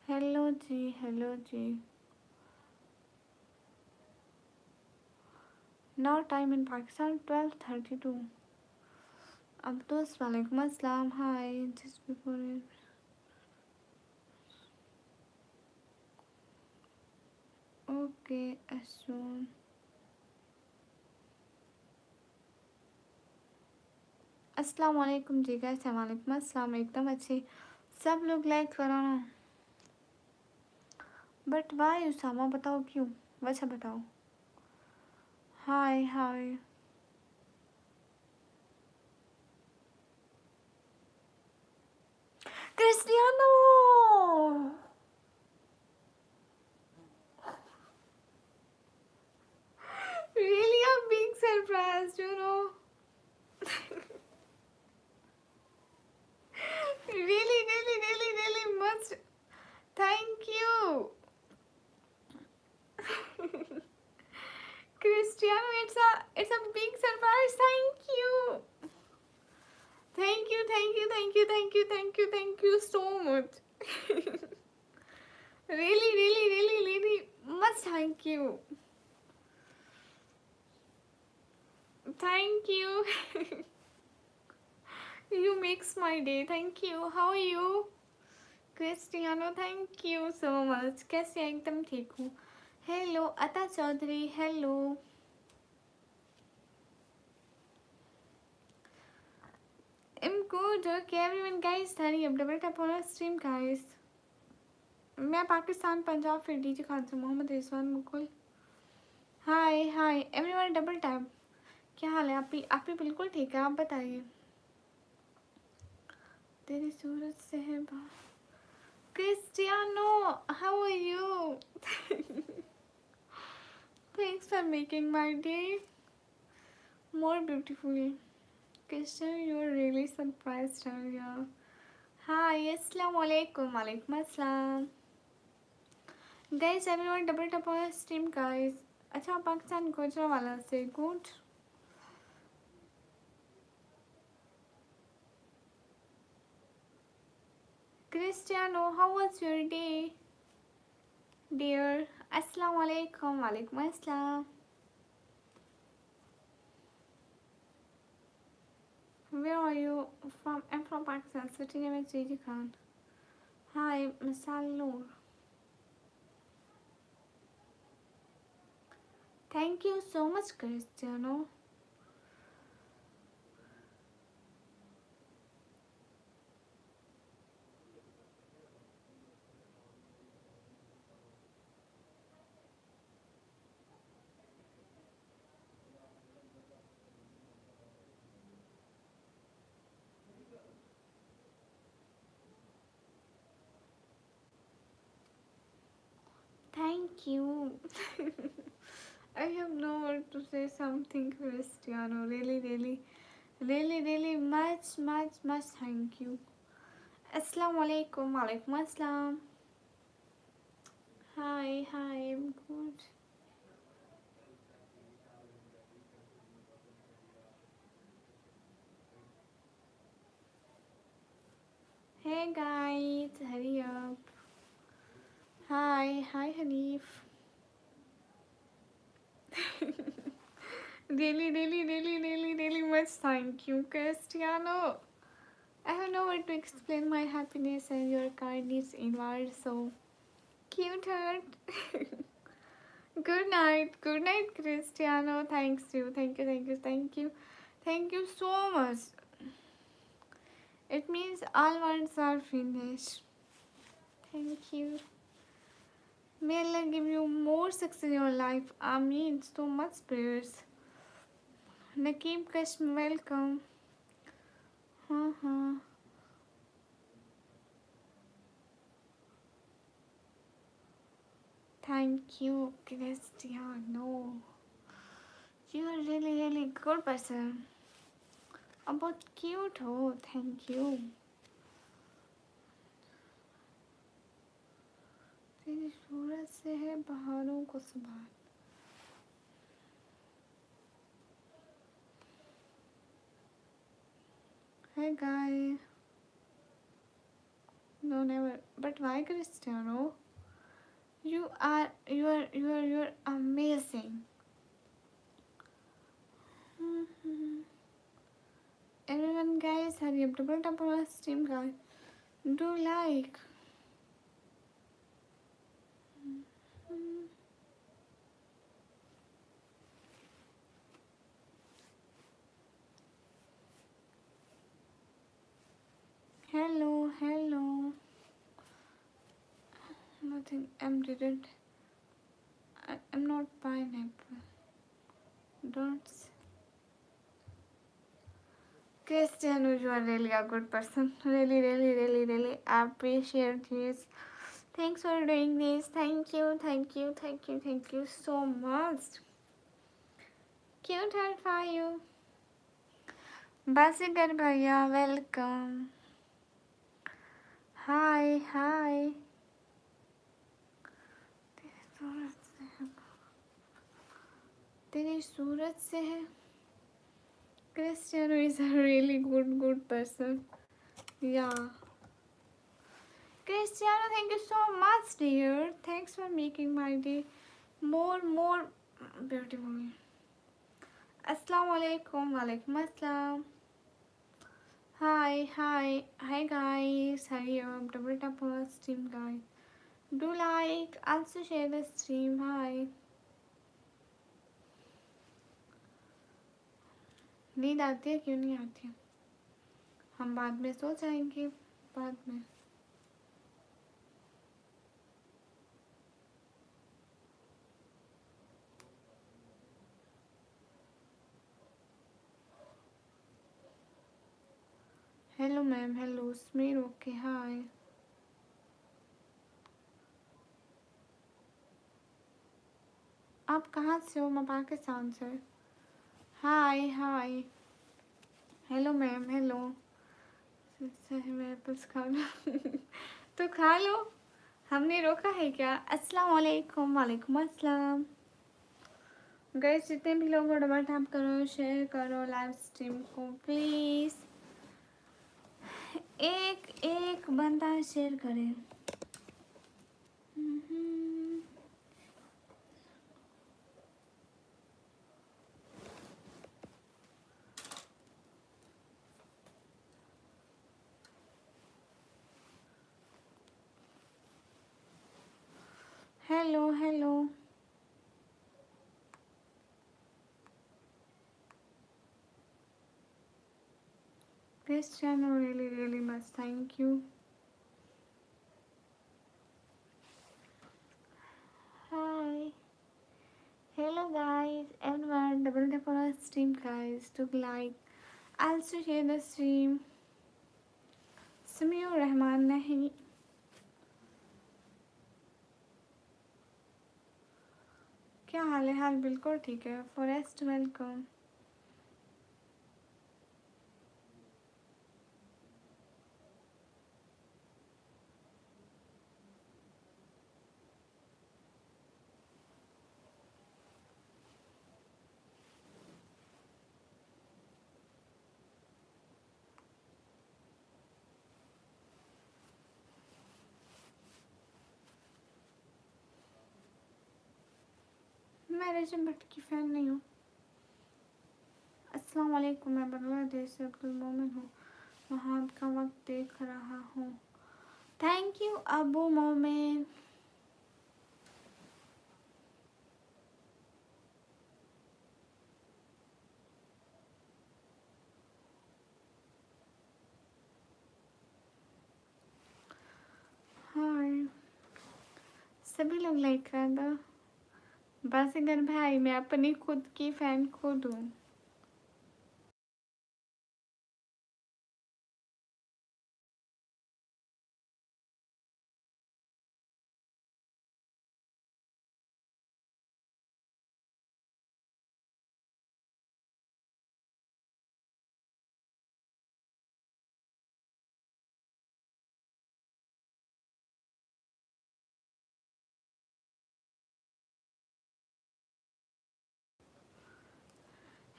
Hello ji, hello ji. Now time in Pakistan 12:32। Abdus, वालेकुम अस्सलाम। हाय, just before okay असून। अस्सलाम वालेकुम जी, कैसे? वालेकुम अस्सलाम, एकदम अच्छे। सब लोग लाइक करो ना। बट वाई उसामा, बताओ क्यों? वजह बताओ। Hi, hi. Cristiano! Really, I'm being surprised, you know. Really, really, really, really much. Thank you. Cristiano, it's a big surprise. Thank you. Thank you, thank you, thank you, thank you, thank you, thank you so much. Really, really, really, really much thank you. Thank you. You makes my day. Thank you. How are you? Cristiano, thank you so much. कैसे हैं? एकदम ठीक हूँ. Hello, Ata Chaudhary. Hello. I'm good. Okay, everyone, guys. Hurry up. Double tap on our stream, guys. मैं पाकिस्तान पंजाब फिर DJ Khan से मोहम्मद रिजवान मुकुल. हाय hi everyone, double tap. क्या हाल है? आप भी बिल्कुल ठीक है. आप बताइए. तेरी सूरत से है Cristiano, how are you? Thanks for making my day more beautiful. Cristiano, you are really surprised earlier. Hi, assalamu alaikum. Walaikum assalam. Guys, everyone double tap on stream, guys. अच्छा, पाकिस्तान गुजरावाला से good. Cristiano, how was your day, dear? Assalamu alaikum. Walaikum assalam. Where are you from? I'm from Pakistan. City name is Gigi Khan. Hi, Misal Noor. Thank you so much, Cristiano. Thank you. I have no word to say something, Cristiano. Really, really, really, really much, much, much thank you. Assalamu alaikum. Walaikum assalam. Hi, hi, I'm good. Hey guys, hurry up. Hi, hi Hanif. Really, really, really, really, really much thank you, Cristiano. I have no word to explain my happiness and your kindness inward. So cute heart. Good night, Cristiano. Thanks you, thank you, thank you, thank you, thank you so much. It means all words are finished. Thank you. May Allah give you more success in your life. Ameen. So much prayers. Nakeem Kashm, welcome. Thank you, Cristiano. You are really, really good person. About cute हो. Thank you. तेरी सूरत से है बहारों को सुबह. Hey guy. No, never. But why, Cristiano? You're amazing. Everyone, guys, hurry up! Double tap on our stream, guys. Do like. Hello, hello. Nothing. I'm not pineapple. Don't. Cristiano, you are really a good person. Really, really, really, really appreciate this. Thanks for doing this. Thank you, thank you, thank you, thank you so much. Cute heart for you. Basigar bhaiya, welcome. Hi, hi. तेरी सूरत से है. Cristiano is a really good person. Yeah. Cristiano, thank you so much, dear. Thanks for making my day more beautiful. Assalamu alaikum. Walaikum assalam. Hi guys. Hurry up. Double tap on the stream, guys. Do like. Also share the stream. Hi. नींद आती है? क्यों नहीं आती है? हम बाद में सो जाएंगे. बाद में. Hello ma'am. Hello Sameer. Okay. Hi. आप कहाँ से हो? मैं पाकिस्तान से. Hi hi. Hello ma'am. Hello. मैं एप्पल्स खा लो. तो खा लो. हमने रोका है क्या? अस्सलाम वालेकुम. वालेकुम अस्सलाम. गाइस जितने भी लोग डबल टैप करो, शेयर करो लाइव स्ट्रीम को प्लीज़. एक एक बंदा शेयर करे. Hello hello. Cristiano, really really much thank you. Hi. Hello guys, everyone. Double tap on our stream, guys, to like. Also share the stream. Samiur Rahman नहीं. क्या हाल है? हाल बिल्कुल ठीक है. Forest welcome. मैं रेशम भट्ट की फ़ैन नहीं हूँ. अस्सलाम वालेकुम. मैं बांग्लादेश से अब्दुल मोमिन हूँ. वहाँ आपका वक्त देख रहा हूँ. थैंक यू अबू मोमिन. हाय. सभी लोग लाइक कर दो. बासिगर भाई, मैं अपनी खुद की फ़ैन खुद हूँ.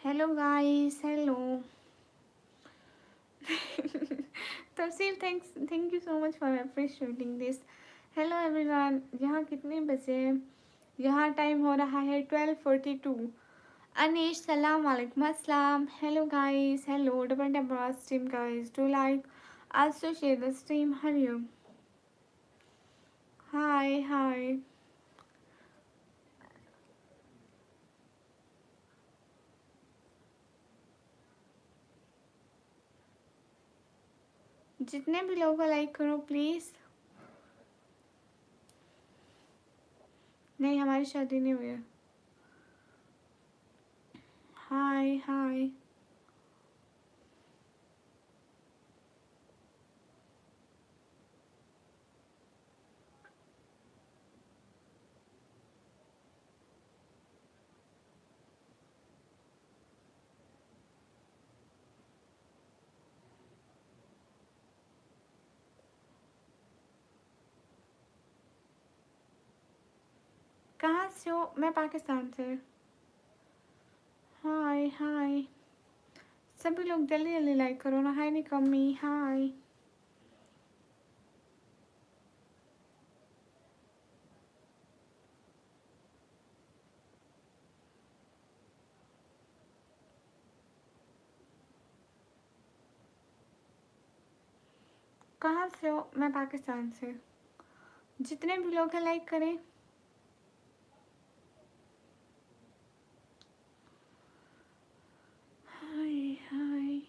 Hello guys. हेलो. तफसीर, thank you so much for appreciating this. Hello everyone. यहाँ कितने बजे? यहाँ टाइम हो रहा है 12:42. अनीश सलाम वालेकुम अस्सलाम. Hello guys. Hello. Double tap on stream guys. Do like. Also share the stream. Hariom. Hi hi. जितने भी लोगों को लाइक करो प्लीज़. नहीं, हमारी शादी नहीं हुई है. हाय हाय। कहाँ से हो? मैं पाकिस्तान से। हाय हाय। सभी लोग जल्दी जल्दी लाइक करो ना। हाय निकम्मी हाय। कहाँ से हो? मैं पाकिस्तान से। जितने भी लोग हैं लाइक करें। हाय हाय।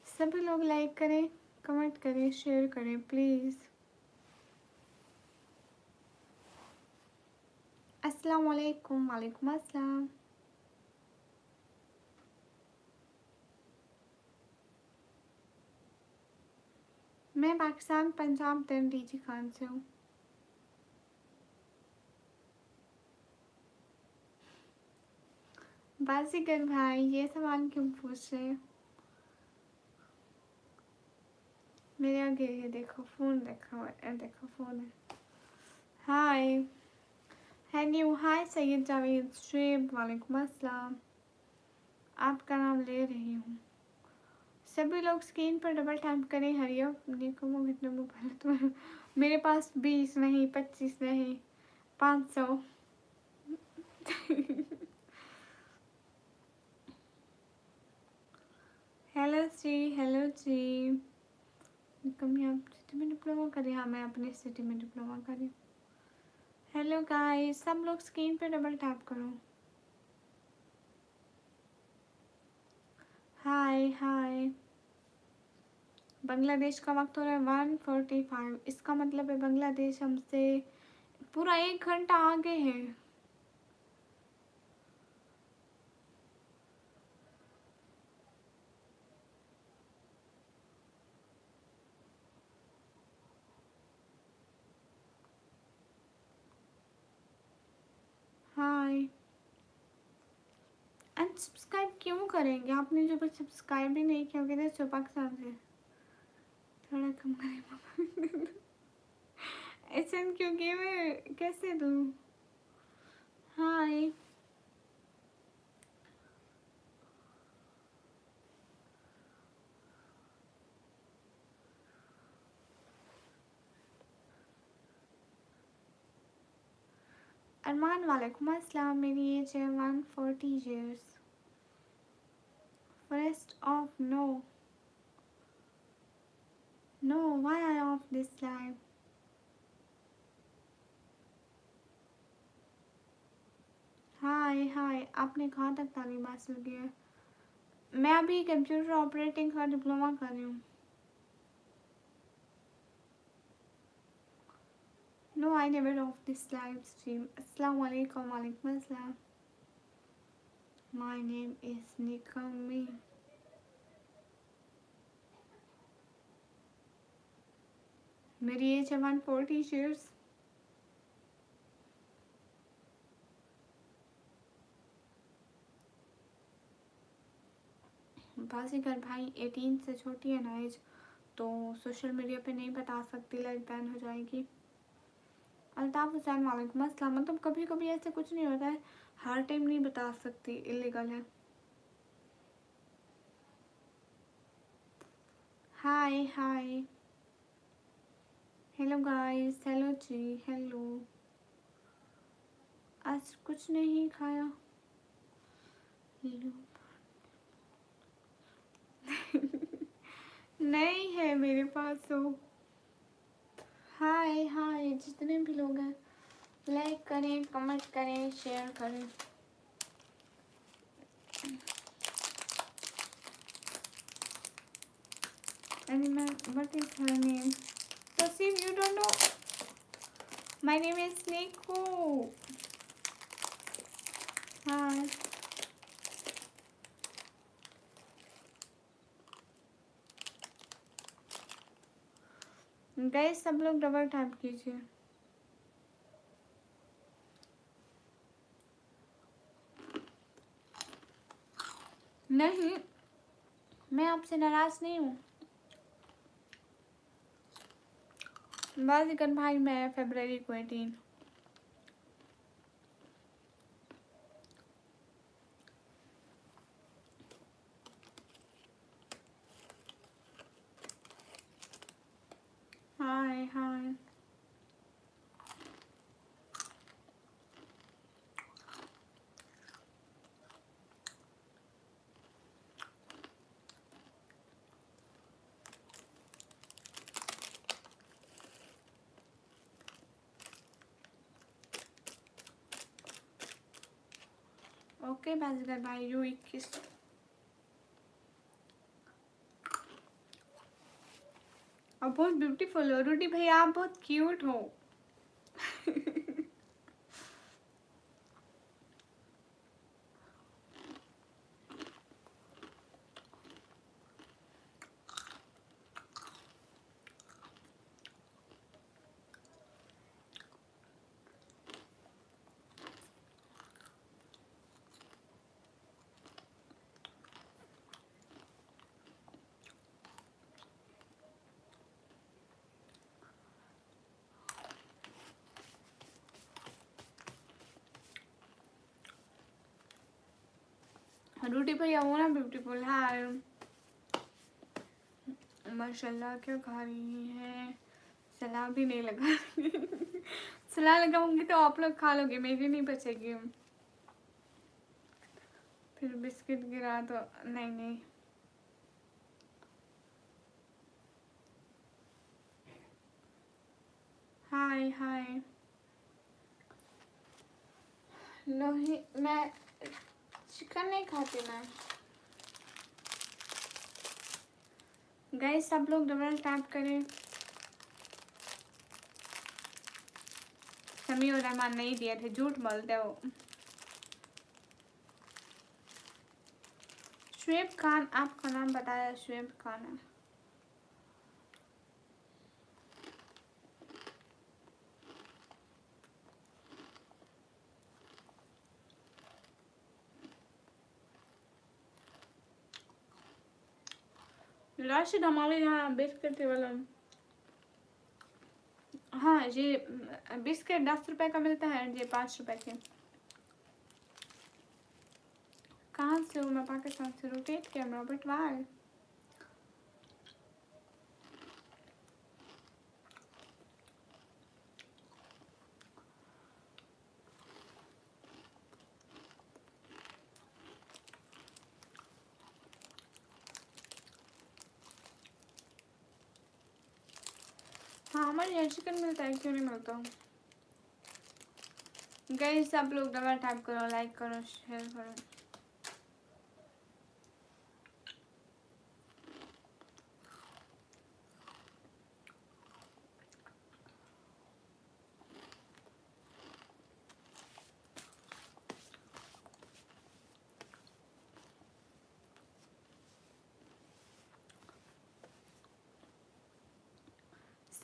सभी लोग लाइक करें, कमेंट करें, शेयर करें प्लीज़। अस्सलाम वालेकुम। वालेकुम अस्सलाम। मैं पाकिस्तान पंजाब दिन डीजी खान से हूँ। बाजीगर भाई ये सवाल क्यों पूछ रहे हैं? मेरे आगे ये देखो फ़ोन, देखो फ़ोन है। हाय हैन्यू। हाय सैयद जावेद शुएब। वालेकुम अस्सलाम। आपका नाम ले रही हूँ। सभी लोग स्क्रीन पर डबल टैप करें। हरिया देखो वो कितने मोबाइल तो मेरे पास 20 नहीं, 25 नहीं, 500। हेलो जी, हेलो जी। कम यहाँ सिटी में डिप्लोमा करें। हाँ मैं अपने सिटी में डिप्लोमा करी। हेलो गाइस, सब लोग स्क्रीन पे डबल टैप करो। हाय हाय। बांग्लादेश का वक्त हो रहा है 1:45। इसका मतलब है बांग्लादेश हमसे पूरा 1 घंटा आगे है। हाय। अनसब्सक्राइब क्यों करेंगे? आपने जो बस सब्सक्राइब ही नहीं किया होगा तो पाकिस्तान से थोड़ा कम करें। ऐसा क्योंकि मैं कैसे दूँ? हाय। अरमान वालेकुम अस्सलाम। मेरी एज है 140 years. First of no no why I of this live. Hi hi. आपने कहाँ तक तालीम हासिल की है? मैं अभी कंप्यूटर ऑपरेटिंग का डिप्लोमा कर रही हूँ। No I never of this live stream. अस्सलाम वालेकुम। वालेकुम अस्सलाम। My name is Nikmi. मेरी एज है 140 ईयर्स। बाजीगर भाई 18 से छोटी है ना एज, तो सोशल मीडिया पे नहीं बता सकती, लाइव बैन हो जाएगी। अल्ताफ़ हुसैन वालेकुम अस्सलाम। मतलब कभी कभी ऐसे कुछ नहीं होता है, हर टाइम नहीं बता सकती, इलीगल है। Hi hi. Hello guys, hello ji, hello. आज कुछ नहीं खाया। नहीं है मेरे पास तो। हाय हाय। जितने भी लोग हैं लाइक करें, कमेंट करें, शेयर करें। मैं What is her name? Tasim, you don't know? My name is Niku. Hi. Guys सब लोग डबल टैप कीजिए. नहीं, मैं आपसे नाराज नहीं हूँ. बाजीगर भाई मैं फरवरी को 18. हाय हाय. ओके बाजीगर भाई यू 21. आप बहुत ब्यूटीफुल हो. रूडी भैया आप बहुत क्यूट हो. रूडी भैया हो ना ब्यूटीफुल. हाय. माशाल्लाह क्या खा रही है. सलाह भी नहीं लगा. सलाह लगाऊंगी तो आप लोग खा लोगे, मेरी नहीं बचेगी. फिर बिस्किट गिरा तो नहीं नहीं. हाय हाय. नहीं मैं चिकन नहीं खाती मैं. गाइस सब लोग डबल टैप करें. समी और रहमान नहीं दिए थे, झूठ बोलते हो. शुएब खान आपका नाम बताया. शुएब खान है. राशिद हमारे यहाँ बिस्किट वाला. हाँ ये बिस्किट 10 रुपए का मिलता है. ये 5 रुपए के. कहाँ से हूँ मैं? पाकिस्तान से. Rotate camera but why. हाँ हमारे यहाँ चिकन मिलता है, क्यों नहीं मिलता. गाइस सब लोग डबल टैप करो, लाइक करो, शेयर करो.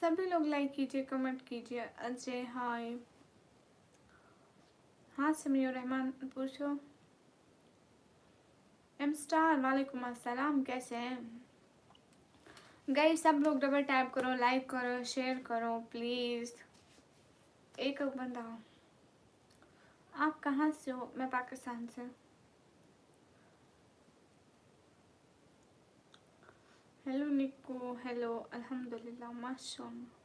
सभी लोग लाइक कीजिए, कमेंट कीजिए. अजय हाय. हाँ समीर रहमान पूछो. एम स्टार वालेकुम अस्सलाम. कैसे हैं गाइस? सब लोग डबल टैप करो, लाइक करो, शेयर करो प्लीज. एक बंदा हो. आप कहाँ से हो? मैं पाकिस्तान से. हेलो निक्को. हेलो. अल्हम्दुलिल्लाह माशाअल्लाह.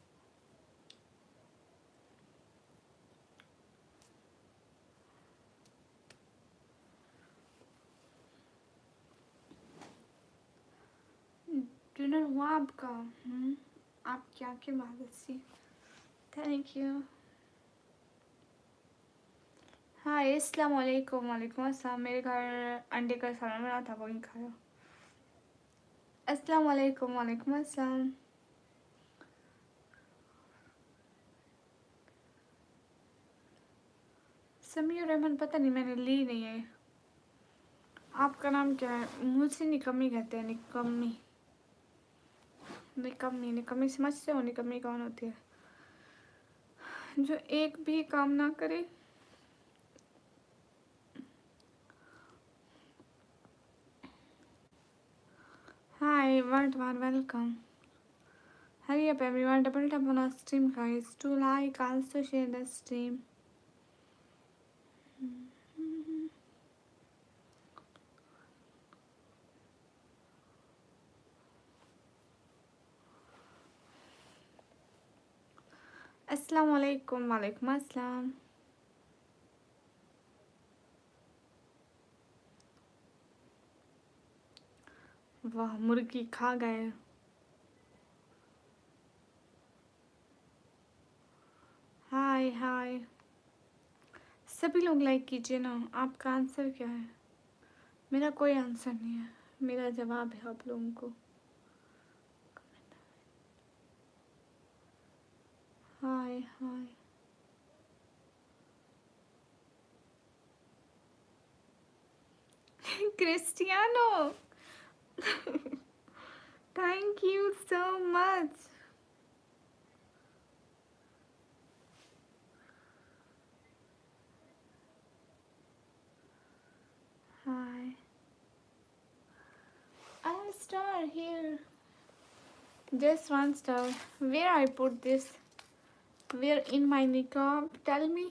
डिनर हुआ आपका? आपकी आंखें बहुत अच्छी. Thank you. हाँ अस्सलाम वालेकुम. वालेकुम अस्सलाम. मेरे घर अंडे का सालन बना था, वही खाया. अस्सलाम वालेकुम. वालेकुम अस्सलाम. समीर रहमान पता नहीं, मैंने ली नहीं है। आपका नाम क्या है? मुझसे निकम्मी कहते हैं, निकम्मी। निकम्मी निकम्मी समझते हो? निकम्मी कौन होती है? जो एक भी काम ना करे। हाय everyone, welcome. Hurry up everyone, double tap on our stream guys to like, also share the stream. अस्सलाम वालेकुम। वालेकुम अस्सलाम। वाह, मुर्गी खा गए। हाय हाय, सभी लोग लाइक कीजिए ना। आपका आंसर क्या है? मेरा कोई आंसर नहीं है, मेरा जवाब है आप लोगों को। Hi hi. Cristiano, thank you so much. Hi, I have a star here. Just one star. Where I put this? Where in my niqab? Tell me.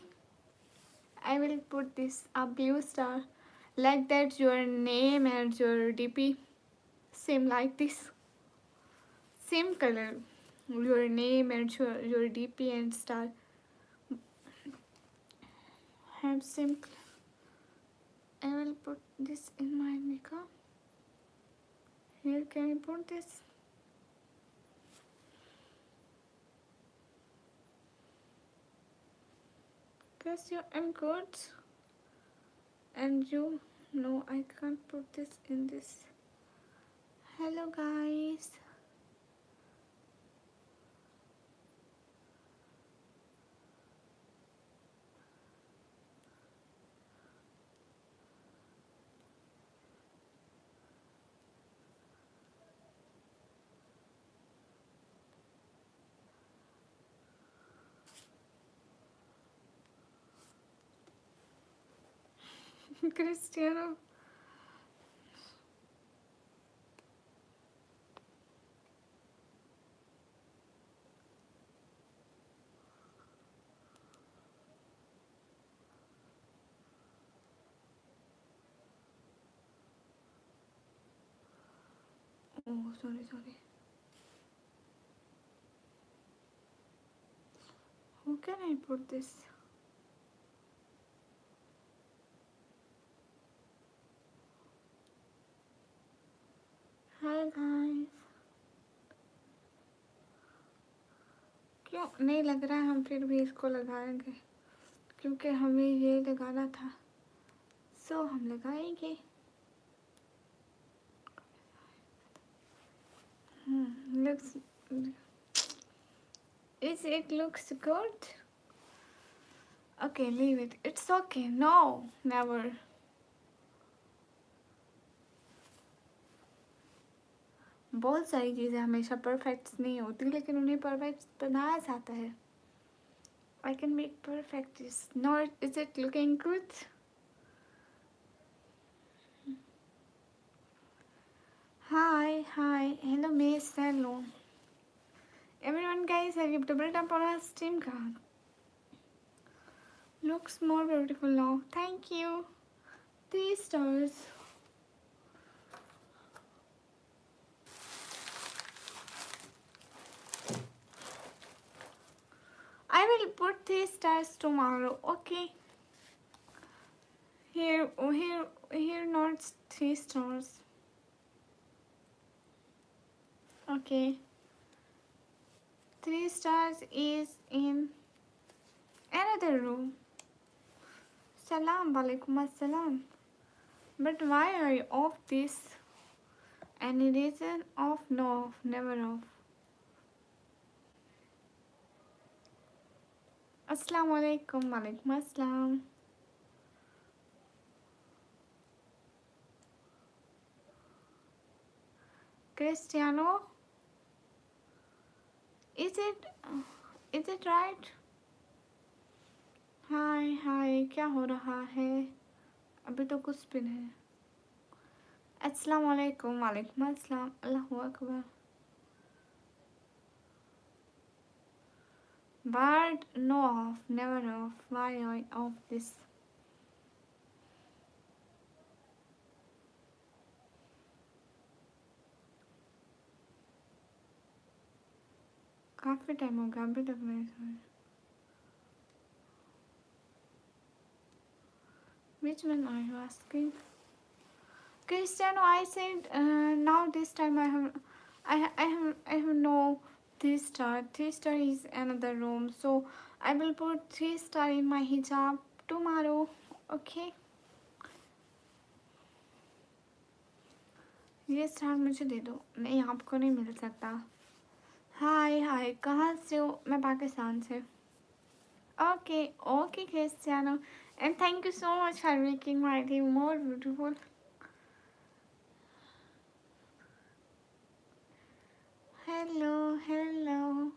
I will put this a blue star. Like that your name and your DP. Same like this. Same color. Your name and your DP and star have same color. I will put this in my niqab. Here can I put this? Guess you am good. And you? No, I can't put this in this. Hello guys. Cristiano. Oh, sorry. How can I put this? Hi guys. क्यों नहीं लग रहा है? हम फिर भी इसको लगाएंगे क्योंकि हमें ये लगाना था, सो हम लगाएंगे। Looks, is it looks good? Okay, leave it. It's okay. No, never. बहुत सारी चीज़ें हमेशा परफेक्ट नहीं होती, लेकिन उन्हें परफेक्ट बनाया जाता है। I can make perfect this. Not, is it looking good? Hi, hello Miss, hello. Everyone guys, have you double tap on our stream card? Looks more beautiful now. Thank you. 3 stars. I will put 3 stars tomorrow. Okay. Here, not 3 stars. Okay. 3 stars is in another room. Salam alaikum assalam. But why are you off this? Any reason? Off? No, off. Never off. Assalamu alaikum. Walaikum assalam. Cristiano, is it right? Hi hi, क्या हो रहा है? अभी तो कुछ भी नहीं। अस्सलाम वालेकुम। वालेकुम अस्सलाम। अल्लाहु Akbar. But no off, never off. Why I off this? काफी टाइम हो गया, अभी तक नहीं सोई। Which one are you asking? Cristiano, I said now this time I have no 3 star. 3 star is another room, so I will put 3 star in my hijab tomorrow. Okay? ये star मुझे दे दो। नहीं, आपको नहीं मिल सकता। हाय हाय, कहाँ से हो? मैं पाकिस्तान से। Okay okay Cristiano, and thank you so much for making my day more beautiful. Hello, hello.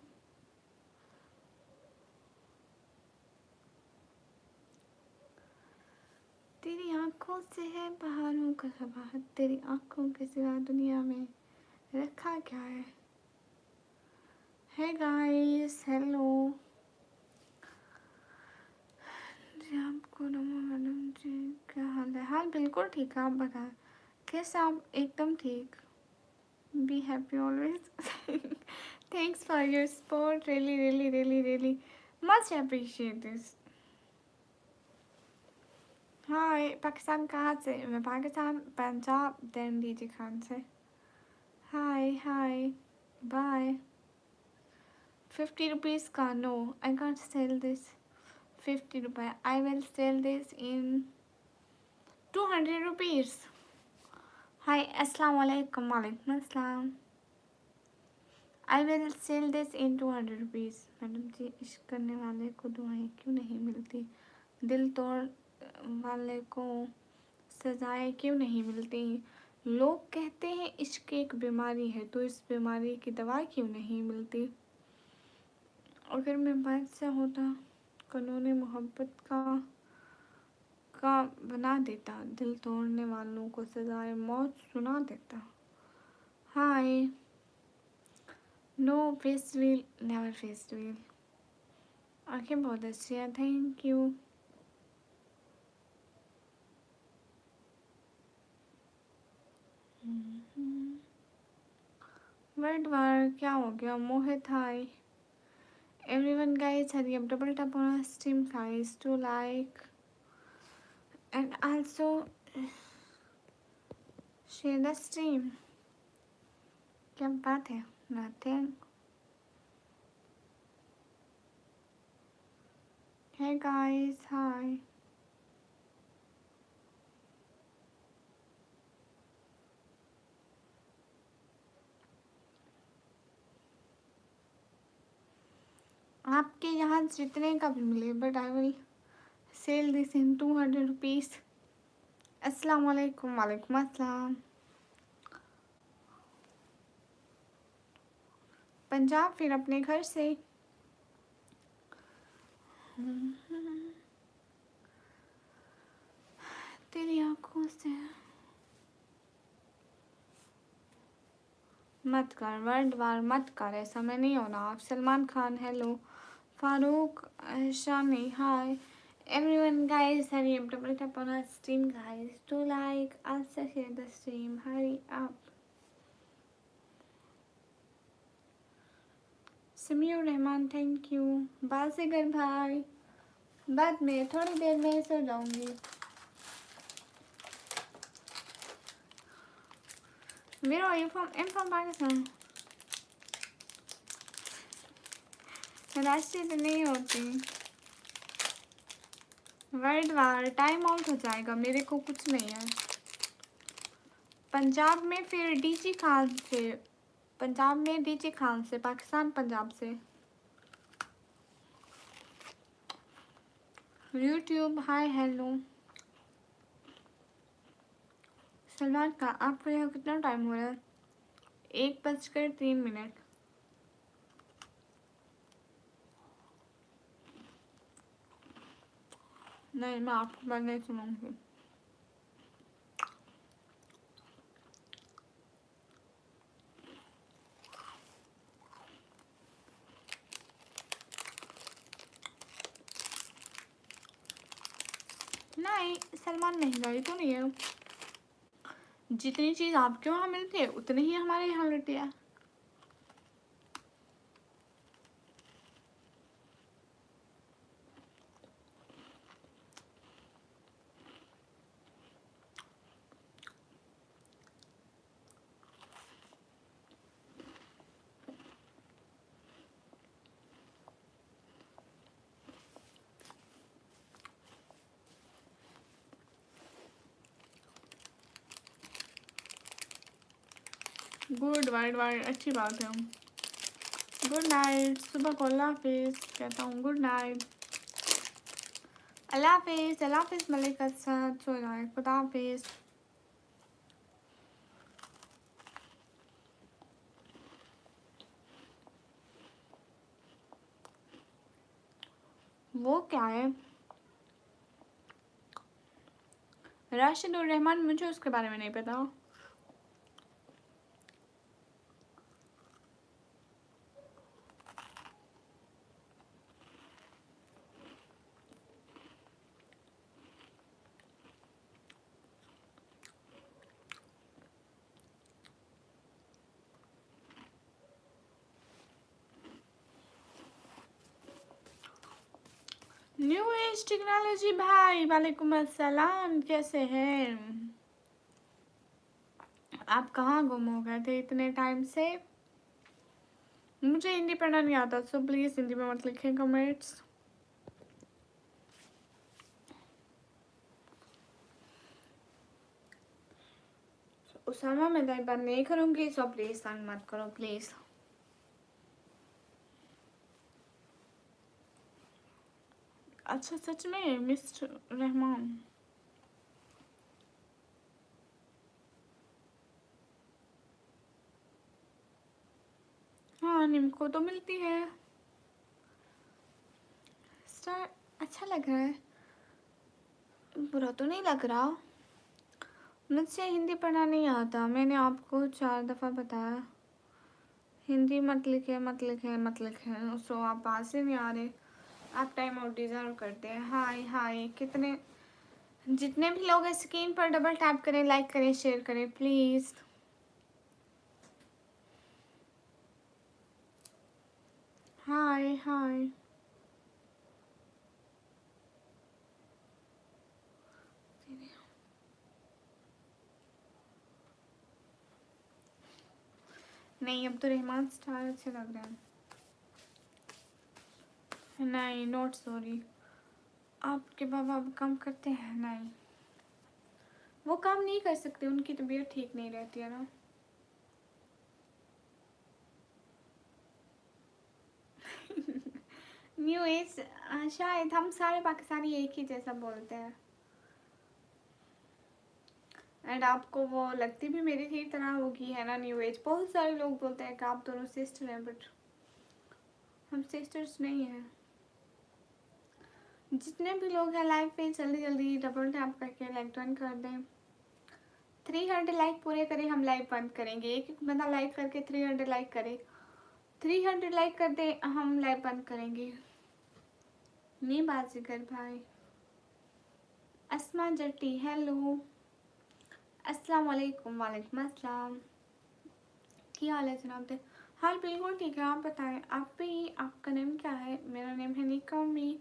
तेरी आँखों से है बहारों का सवाल, तेरी आँखों के सिवा दुनिया में रखा क्या है? Hey guys, hello. जी आपको रमा मैडम जी, क्या हाल है? हाल बिल्कुल ठीक है, आप बताएं कैसे? आप एकदम ठीक। Be happy always. Thanks for your support. Really, really, really, really much appreciate this. हाय, पाकिस्तान कहाँ से? मैं पाकिस्तान, पंजाब, देन डीजी खान से। Hi hi, bye. 50 rupees का? No, I can't sell this 50 रुपये। I will sell this in 200 rupees. Hi, अस्सलाम वालेकुम। वालेकुम अस्सलाम। I will sell this in 200 rupees. Madam ji, इश्क करने वाले को दुआएं क्यों नहीं मिलती? दिल तोड़ वाले को सजाएं क्यों नहीं मिलती? लोग कहते हैं इश्क एक बीमारी है, तो इस बीमारी की दवा क्यों नहीं मिलती? अगर मैं बादशाह होता, कानून मोहब्बत का बना देता, दिल तोड़ने वालों को सजाए मौत सुना देता। हाय, no face wheel, never face wheel. आंखें बहुत अच्छी हैं, थैंक यू। वर्ड वार क्या हो गया? मोहित हाय। Everyone guys, hurry up, double tap on our stream guys to like and also share the stream. क्या बात है? Nothing. Hey guys, hi. आपके यहाँ जितने का भी मिले, but I will sell this in 200 rupees. अस्सलाम वालेकुम। वालेकुम अस्सलाम। पंजाब, फिर अपने घर से। तेरी आंखों से मत कर, वर्ड वार मत कर, ऐसा मैं नहीं होना। आप Salman Khan, hello. Farooq Shami, hi. Everyone guys, hurry up, double tap on our stream guys to like, also share the stream, hurry up. Samiur Rahman, thank you. Basigar भाई, बाद में थोड़ी देर में सो जाऊंगी। Where are you from? I'm from Pakistan. राशि तो नहीं होती। वर्ल्ड वार टाइम आउट हो जाएगा, मेरे को कुछ नहीं है। पंजाब में फिर डीजी खान से, पंजाब में डीजी खान से, पाकिस्तान पंजाब से। YouTube, hi hello. सलमान का आपको यहाँ कितना टाइम हो रहा है? 1:03। नहीं, मैं आपकी बात नहीं सुनूंगी। नहीं, सलमान महंगाई तो नहीं है। जितनी चीज आपके वहाँ मिलती है उतनी ही हमारे यहाँ मिलती है। गुड, वाइड वाइड अच्छी बात है। गुड नाइट, सुबह को अल्लाह हाफिज कहता हूँ। गुड नाइट, अल्लाह हाफिज, अल्लाह हाफिज मलिक असद, सो जाए, खुदा हाफिज। वो क्या है राशिदुर रहमान? मुझे उसके बारे में नहीं पता। न्यू एज टेक्नोलॉजी भाई, वालेकुम अस्सलाम, कैसे हैं आप? कहाँ गुम हो गए थे इतने टाइम से? मुझे हिंदी पढ़ना नहीं आता, सो प्लीज हिंदी में मत लिखें कमेंट्स। उसामा, मैं लाइव बात नहीं करूंगी, सो प्लीज तंग मत करो प्लीज। अच्छा, सच में मिस्टर रहमान? हाँ, निम्को तो मिलती है। स्टार अच्छा लग रहा है, बुरा तो नहीं लग रहा। मुझसे हिंदी पढ़ना नहीं आता, मैंने आपको 4 दफ़ा बताया हिंदी मत लिखे मत लिखे मत लिखे, सो आप पास ही नहीं आ रहे। आप टाइम आउट डिज़र्व करते हैं। हाय हाय, कितने जितने भी लोग हैं स्क्रीन पर डबल टैप करें, लाइक करें, शेयर करें प्लीज़। हाय हाय, नहीं अब तो रहमान स्टार अच्छे लग रहे हैं। नहीं, नॉट सॉरी। आपके बाबा अब काम करते हैं? नहीं, वो काम नहीं कर सकते, उनकी तबीयत ठीक नहीं रहती है ना। न्यू एज, शायद हम सारे पाकिस्तानी एक ही जैसा बोलते हैं। एंड आपको वो लगती भी मेरी ही तरह होगी, है ना? न्यू एज, बहुत सारे लोग बोलते हैं कि आप दोनों सिस्टर हैं, बट हम सिस्टर्स नहीं हैं। जितने भी लोग हैं लाइव पे जल्दी जल्दी डबल टैप करके लाइक डन कर दें। 300 लाइक पूरे करें, हम लाइव बंद करेंगे। एक एक बंदा लाइक करके 300 लाइक करे, 300 लाइक कर दे, हम लाइव बंद करेंगे। नहीं बाजीगर भाई। अस्मा जट्टी, हेलो, अस्सलाम वालेकुम। वालेकुम अस्सलाम, क्या हाल है जनाब? दे हाल बिल्कुल ठीक है, आप बताएं। आप भी, आपका नेम क्या है? मेरा नेम है निकमी।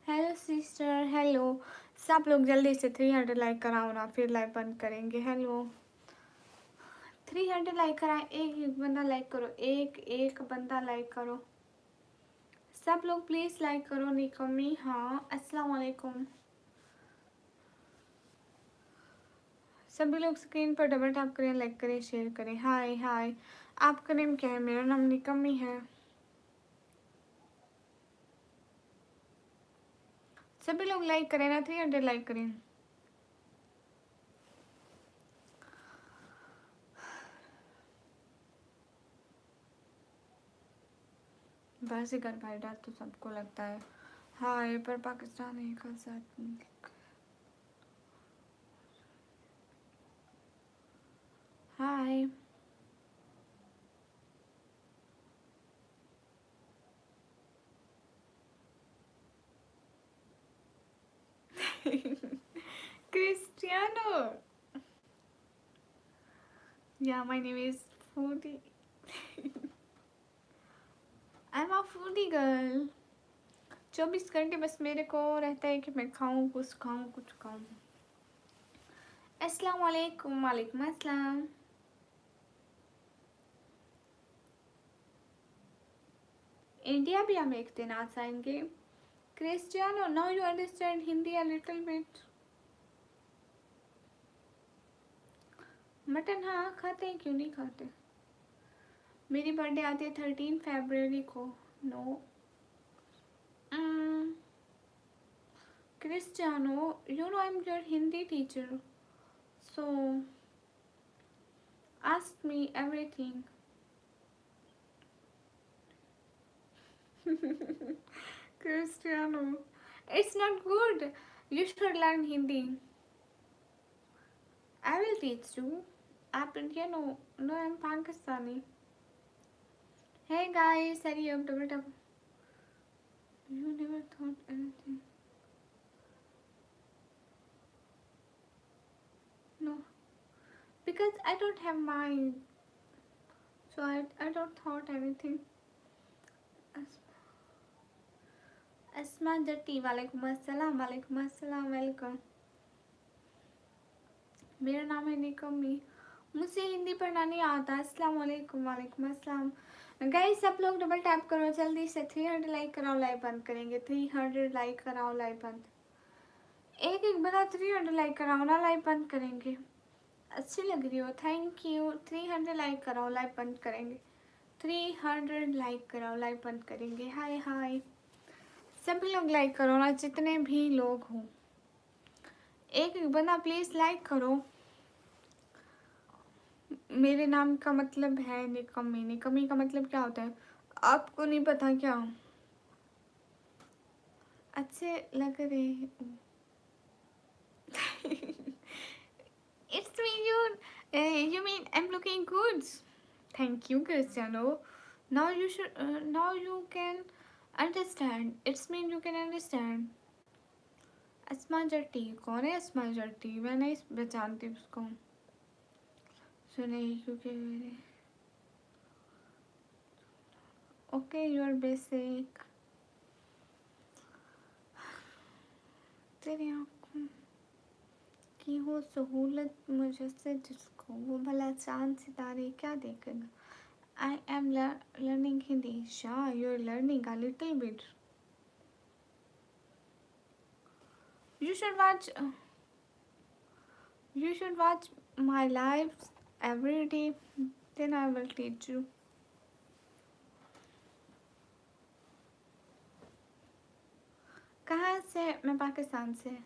Hello sister, hello. सब लोग जल्दी से 300 लाइक कराओ ना, फिर लाइव बंद करेंगे। हेलो, 300 लाइक कराएं, एक एक बंदा लाइक करो, एक एक बंदा लाइक करो, सब लोग प्लीज़ लाइक करो। निकमी, हाँ अस्सलाम वालेकुम। सभी लोग स्क्रीन पर डबल टैप करें, लाइक करें, शेयर करें। हाय हाय, आपका नेम क्या है? मेरा नाम निकमी है। सभी लोग लाइक करें ना, 300 लाइक करें। वैसे कर भाई डर तो सबको लगता है। हाय पर पाकिस्तान एक साथ। हाय। Cristiano. Yeah, my name is Foodie. I'm a foodie girl. 24 घंटे बस मेरे को रहता है कि मैं खाऊं कुछ खाऊं कुछ खाऊं। अस्सलाम वालेकुम। वालेकुम अस्सलाम। इंडिया भी हम एक दिन आ जाएंगे। Cristiano, now you understand Hindi a little bit. Mutton हाँ खाते हैं, क्यों नहीं खाते। मेरी बर्थडे आती है 13 फरवरी को। No. Cristiano, you know I'm your Hindi teacher, so ask me everything. Cristiano, it's not good. You should learn Hindi. I will teach you. आप Indian हो? No, I'm Pakistani. Hey guys, hurry up, double tap. You never thought anything. No, because I don't have mind, so I don't thought anything. अस्मा जट्टी, वालेकुम अस्सलाम। वालेकुम अस्सलाम, welcome. मेरा नाम है निकमी। मुझे हिंदी पढ़ना नहीं आता। अस्सलाम वालेकुम। वालेकुम अस्सलाम। गाइस सब लोग डबल टैप करो जल्दी से। 300 लाइक कराओ, लाइव बंद करेंगे। 300 लाइक कराओ, लाइव बंद। एक एक बना 300 लाइक कराओ ना, लाइव बंद करेंगे। अच्छी लग रही हो, थैंक यू। 300 लाइक कराओ, लाइव बंद करेंगे। 300 लाइक कराओ, लाइव बंद करेंगे। हाय हाय, सभी लोग लाइक करो ना, जितने भी लोग हो। एक एक बंदा प्लीज लाइक करो। मेरे नाम का मतलब है निकमी। निकमी का मतलब क्या होता है, आपको नहीं पता क्या। अच्छे लग रहे हो। It's me, you mean I'm looking good? Thank you, Cristiano. Now you should, now you can understand. It's mean you can understand. अस्मा जट्टी कौन है? अस्मा जट्टी मैं नहीं पहचानती उसको। सुने क्योंकि ओके यूर बेसिक। तेरी आँखों की हो सहूलत मुझसे जिसको, वो भला चांद सितारे क्या देखेगा। I am learning Hindi. Sure, you're learning a little bit. You should watch. You should watch my lives every day. Then I will teach you. कहाँ से? मैं पाकिस्तान से।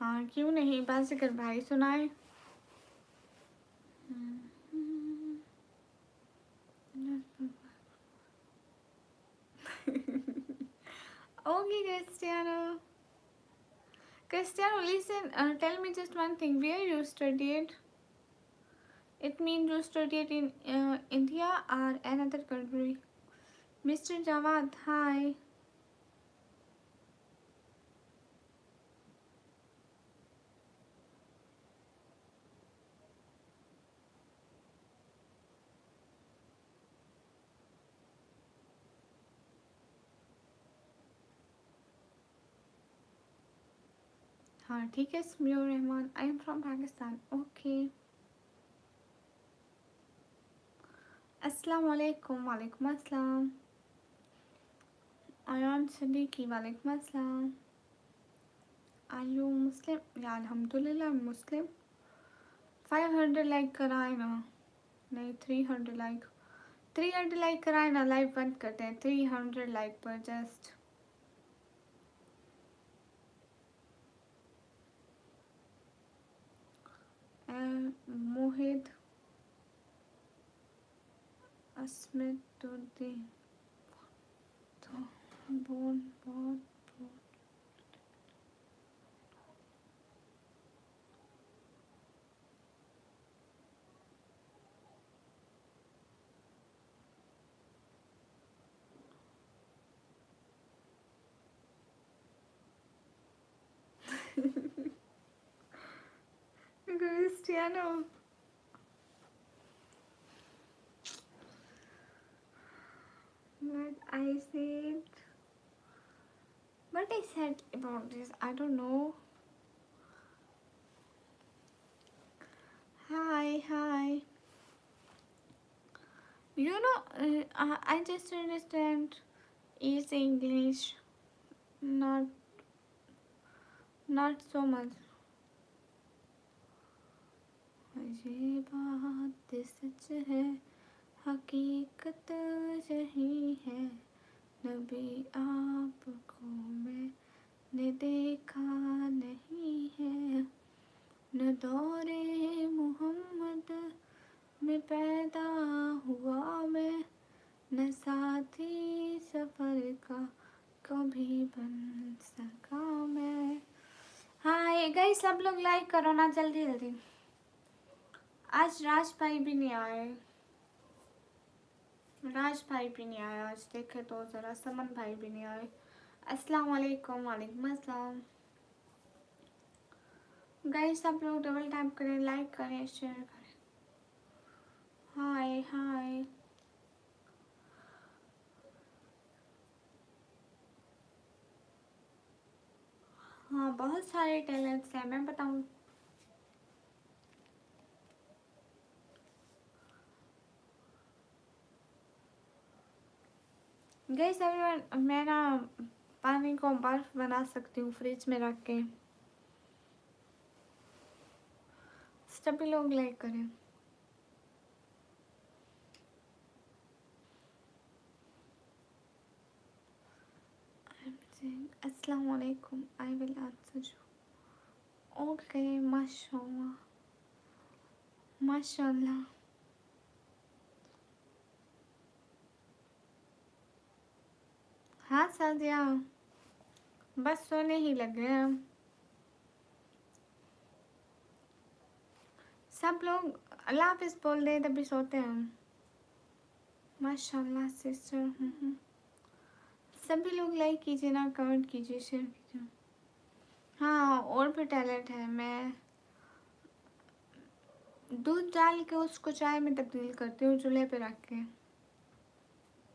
हाँ क्यों नहीं, बाजीगर भाई सुनाए। Okay, Cristiano. Cristiano, listen. Tell me just one thing. Where you studied? It means you studied in India or another country. Mr. Jawad, hi. हाँ ठीक है, Samiur Rahman. I am from Pakistan. Okay. अस्सलाम वालेकुम। वालेकुम अस्सलाम। आयान सदीकी, वालेकुम अस्सलाम। Are you Muslim? या अल्हम्दुलिल्लाह मुस्लिम। 500 लाइक कराए ना। नहीं 300 लाइक। 300 लाइक कराए ना, लाइव बंद करते हैं 300 लाइक पर जस्ट। मोहित अस्मितुद्दीन तो बहुत बहुत Cristiano. What I said. What I said about this, I don't know. Hi, hi. You know, I just understand is English, not not so much. ये बात सच है, हकीकत यही है, नबी आपको मैंने देखा नहीं है, न दौरे मोहम्मद में पैदा हुआ मैं, न साथी सफर का कभी बन सका मैं। हाँ गाइस, सब लोग लाइक करो ना जल्दी जल्दी। आज राज भाई भी नहीं आए, राज भाई भी नहीं आए आज, देखे तो जरा समन भाई भी नहीं आए। अस्सलाम वालेकुम। वालेकुम अस्सलाम। गाइस सब लोग डबल टैप करें, लाइक करें, शेयर करें। हाय हाय। हाँ बहुत सारे टैलेंट्स हैं, मैं बताऊँ। गाइस एवरीवन, मैं ना पानी को बर्फ बना सकती हूँ फ्रिज में रख के। सभी लोग लाइक करें। अस्सलाम वालेकुम। I will answer you. Okay, माशाल्लाह माशाल्लाह। हाँ सादिया, बस सोने ही लगे हैं हम। सब लोग अल्लाह हाफिज़ बोल दे तभी सोते हैं हम। माशाल्लाह सिस्टर। सभी लोग लाइक कीजिए ना, कमेंट कीजिए, शेयर कीजिए। हाँ और भी टैलेंट है। मैं दूध डाल के उसको चाय में तब्दील करती हूँ, चूल्हे पे रख के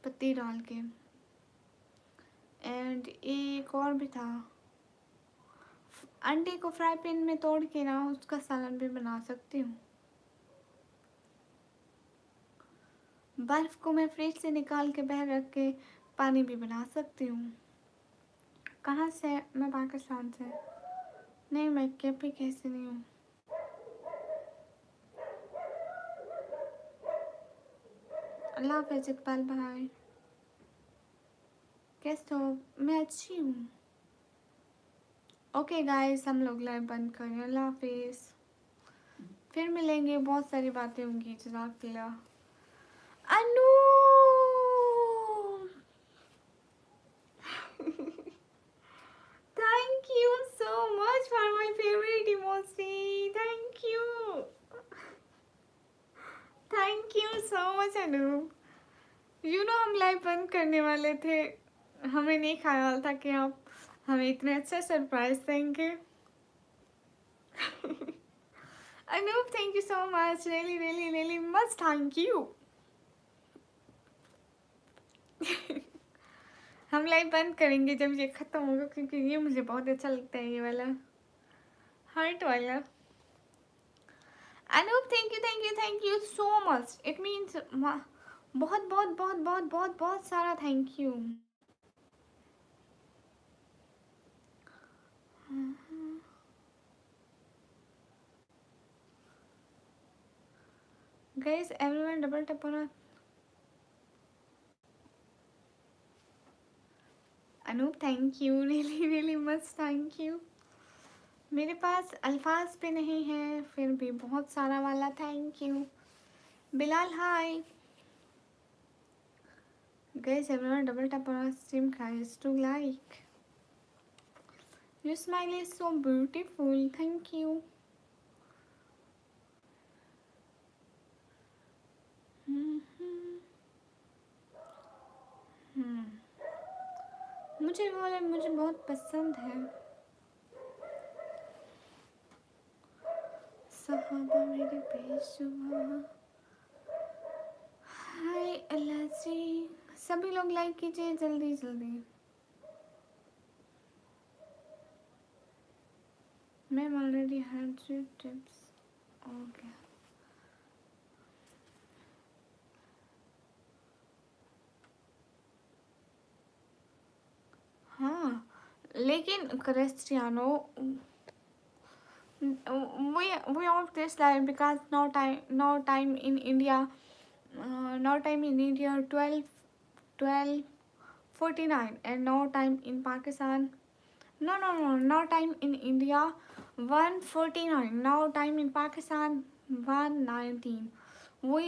पत्ती डाल के। एंड एक और भी था, अंडे को फ्राई पैन में तोड़ के ना उसका सालन भी बना सकती हूँ। बर्फ़ को मैं फ्रिज से निकाल के बाहर रख के पानी भी बना सकती हूँ। कहाँ से? मैं पाकिस्तान से। नहीं, मैं केपी कैसे नहीं हूँ। अल्लाह हाफ़िज़ इकबाल भाई, कैसे हो? मैं अच्छी हूँ। ओके गाइस, हम लोग लाइव बंद करें। अल्लाह हाफ़िज़, फिर मिलेंगे, बहुत सारी बातें होंगी। जज़ाकल्लाह। Anu thank you so much for my favourite emoji. Thank you so much Anu. You know हम लाइव बंद करने वाले थे, हमें नहीं ख्याल था कि आप हमें इतने अच्छे सरप्राइज देंगे। Anoop thank you so much, really really really much thank you. हम लाइव बंद करेंगे जब ये ख़त्म होगा, क्योंकि ये मुझे बहुत अच्छा लगता है, ये वाला हार्ट वाला। Anoop thank you so much. It means बहुत बहुत बहुत बहुत बहुत बहुत सारा thank you. Guys everyone double tap on. Anoop thank you, really really much thank you. मेरे पास अल्फाज भी नहीं है, फिर भी बहुत सारा वाला thank you. Bilal hi. Guys, everyone double tap on our stream guys to like. Your smile is so beautiful. Thank you. मुझे बोले मुझे बहुत पसंद है। सहाबा मेरे बेजुबा। हाय अल्लाह जी, सभी लोग लाइक कीजिए जल्दी जल्दी। Ma'am already had 3 tips. Okay. हाँ, लेकिन Cristiano, we off this live because no time in India. No time in India 12:49 and no time in Pakistan. No time in India 1:49. No time in Pakistan 1:19. We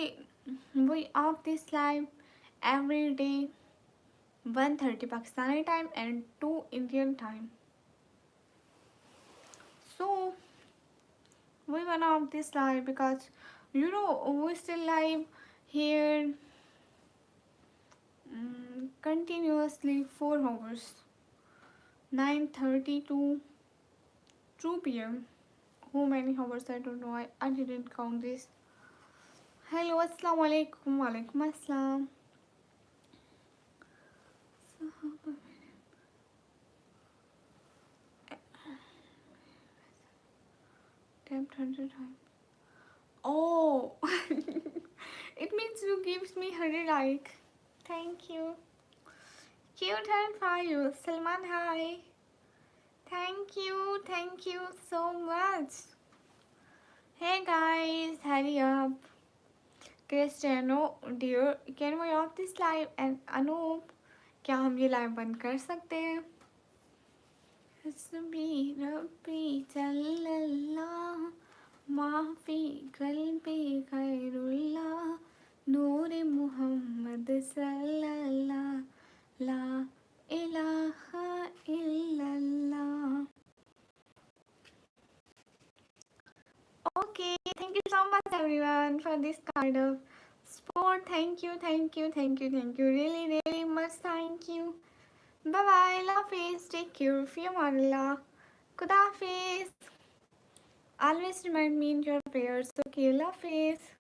we off this live every day 1:30 Pakistani time and 2 Indian time. So we went off this live because we still live here continuously 4 hours, 9:30 to 2 p.m. How many hours I don't know. I didn't count this. Hello, assalamu alaikum. Walaikum assalam. Tapped 100 times. Oh, it means you gives me 100 like. Thank you. Cute and fire. Salman, hi. Thank you so much. Hey guys, hurry up. Cristiano, dear, can we off this live? And Anoop, क्या हम ये live बंद कर सकते हैं? हस्बी रब्बी जल्लल्लाह माफी कल्बी खैरुल्लाह नूर मुहम्मद सल्लल्लाह ला इलाहा इल्लल्लाह. Okay, thank you so much everyone for this kind of support. Thank you. Really much thank you. Bye bye. Love face. Take care of you, Marla. Kuda face. Always remind me in your prayers. Okay, love face.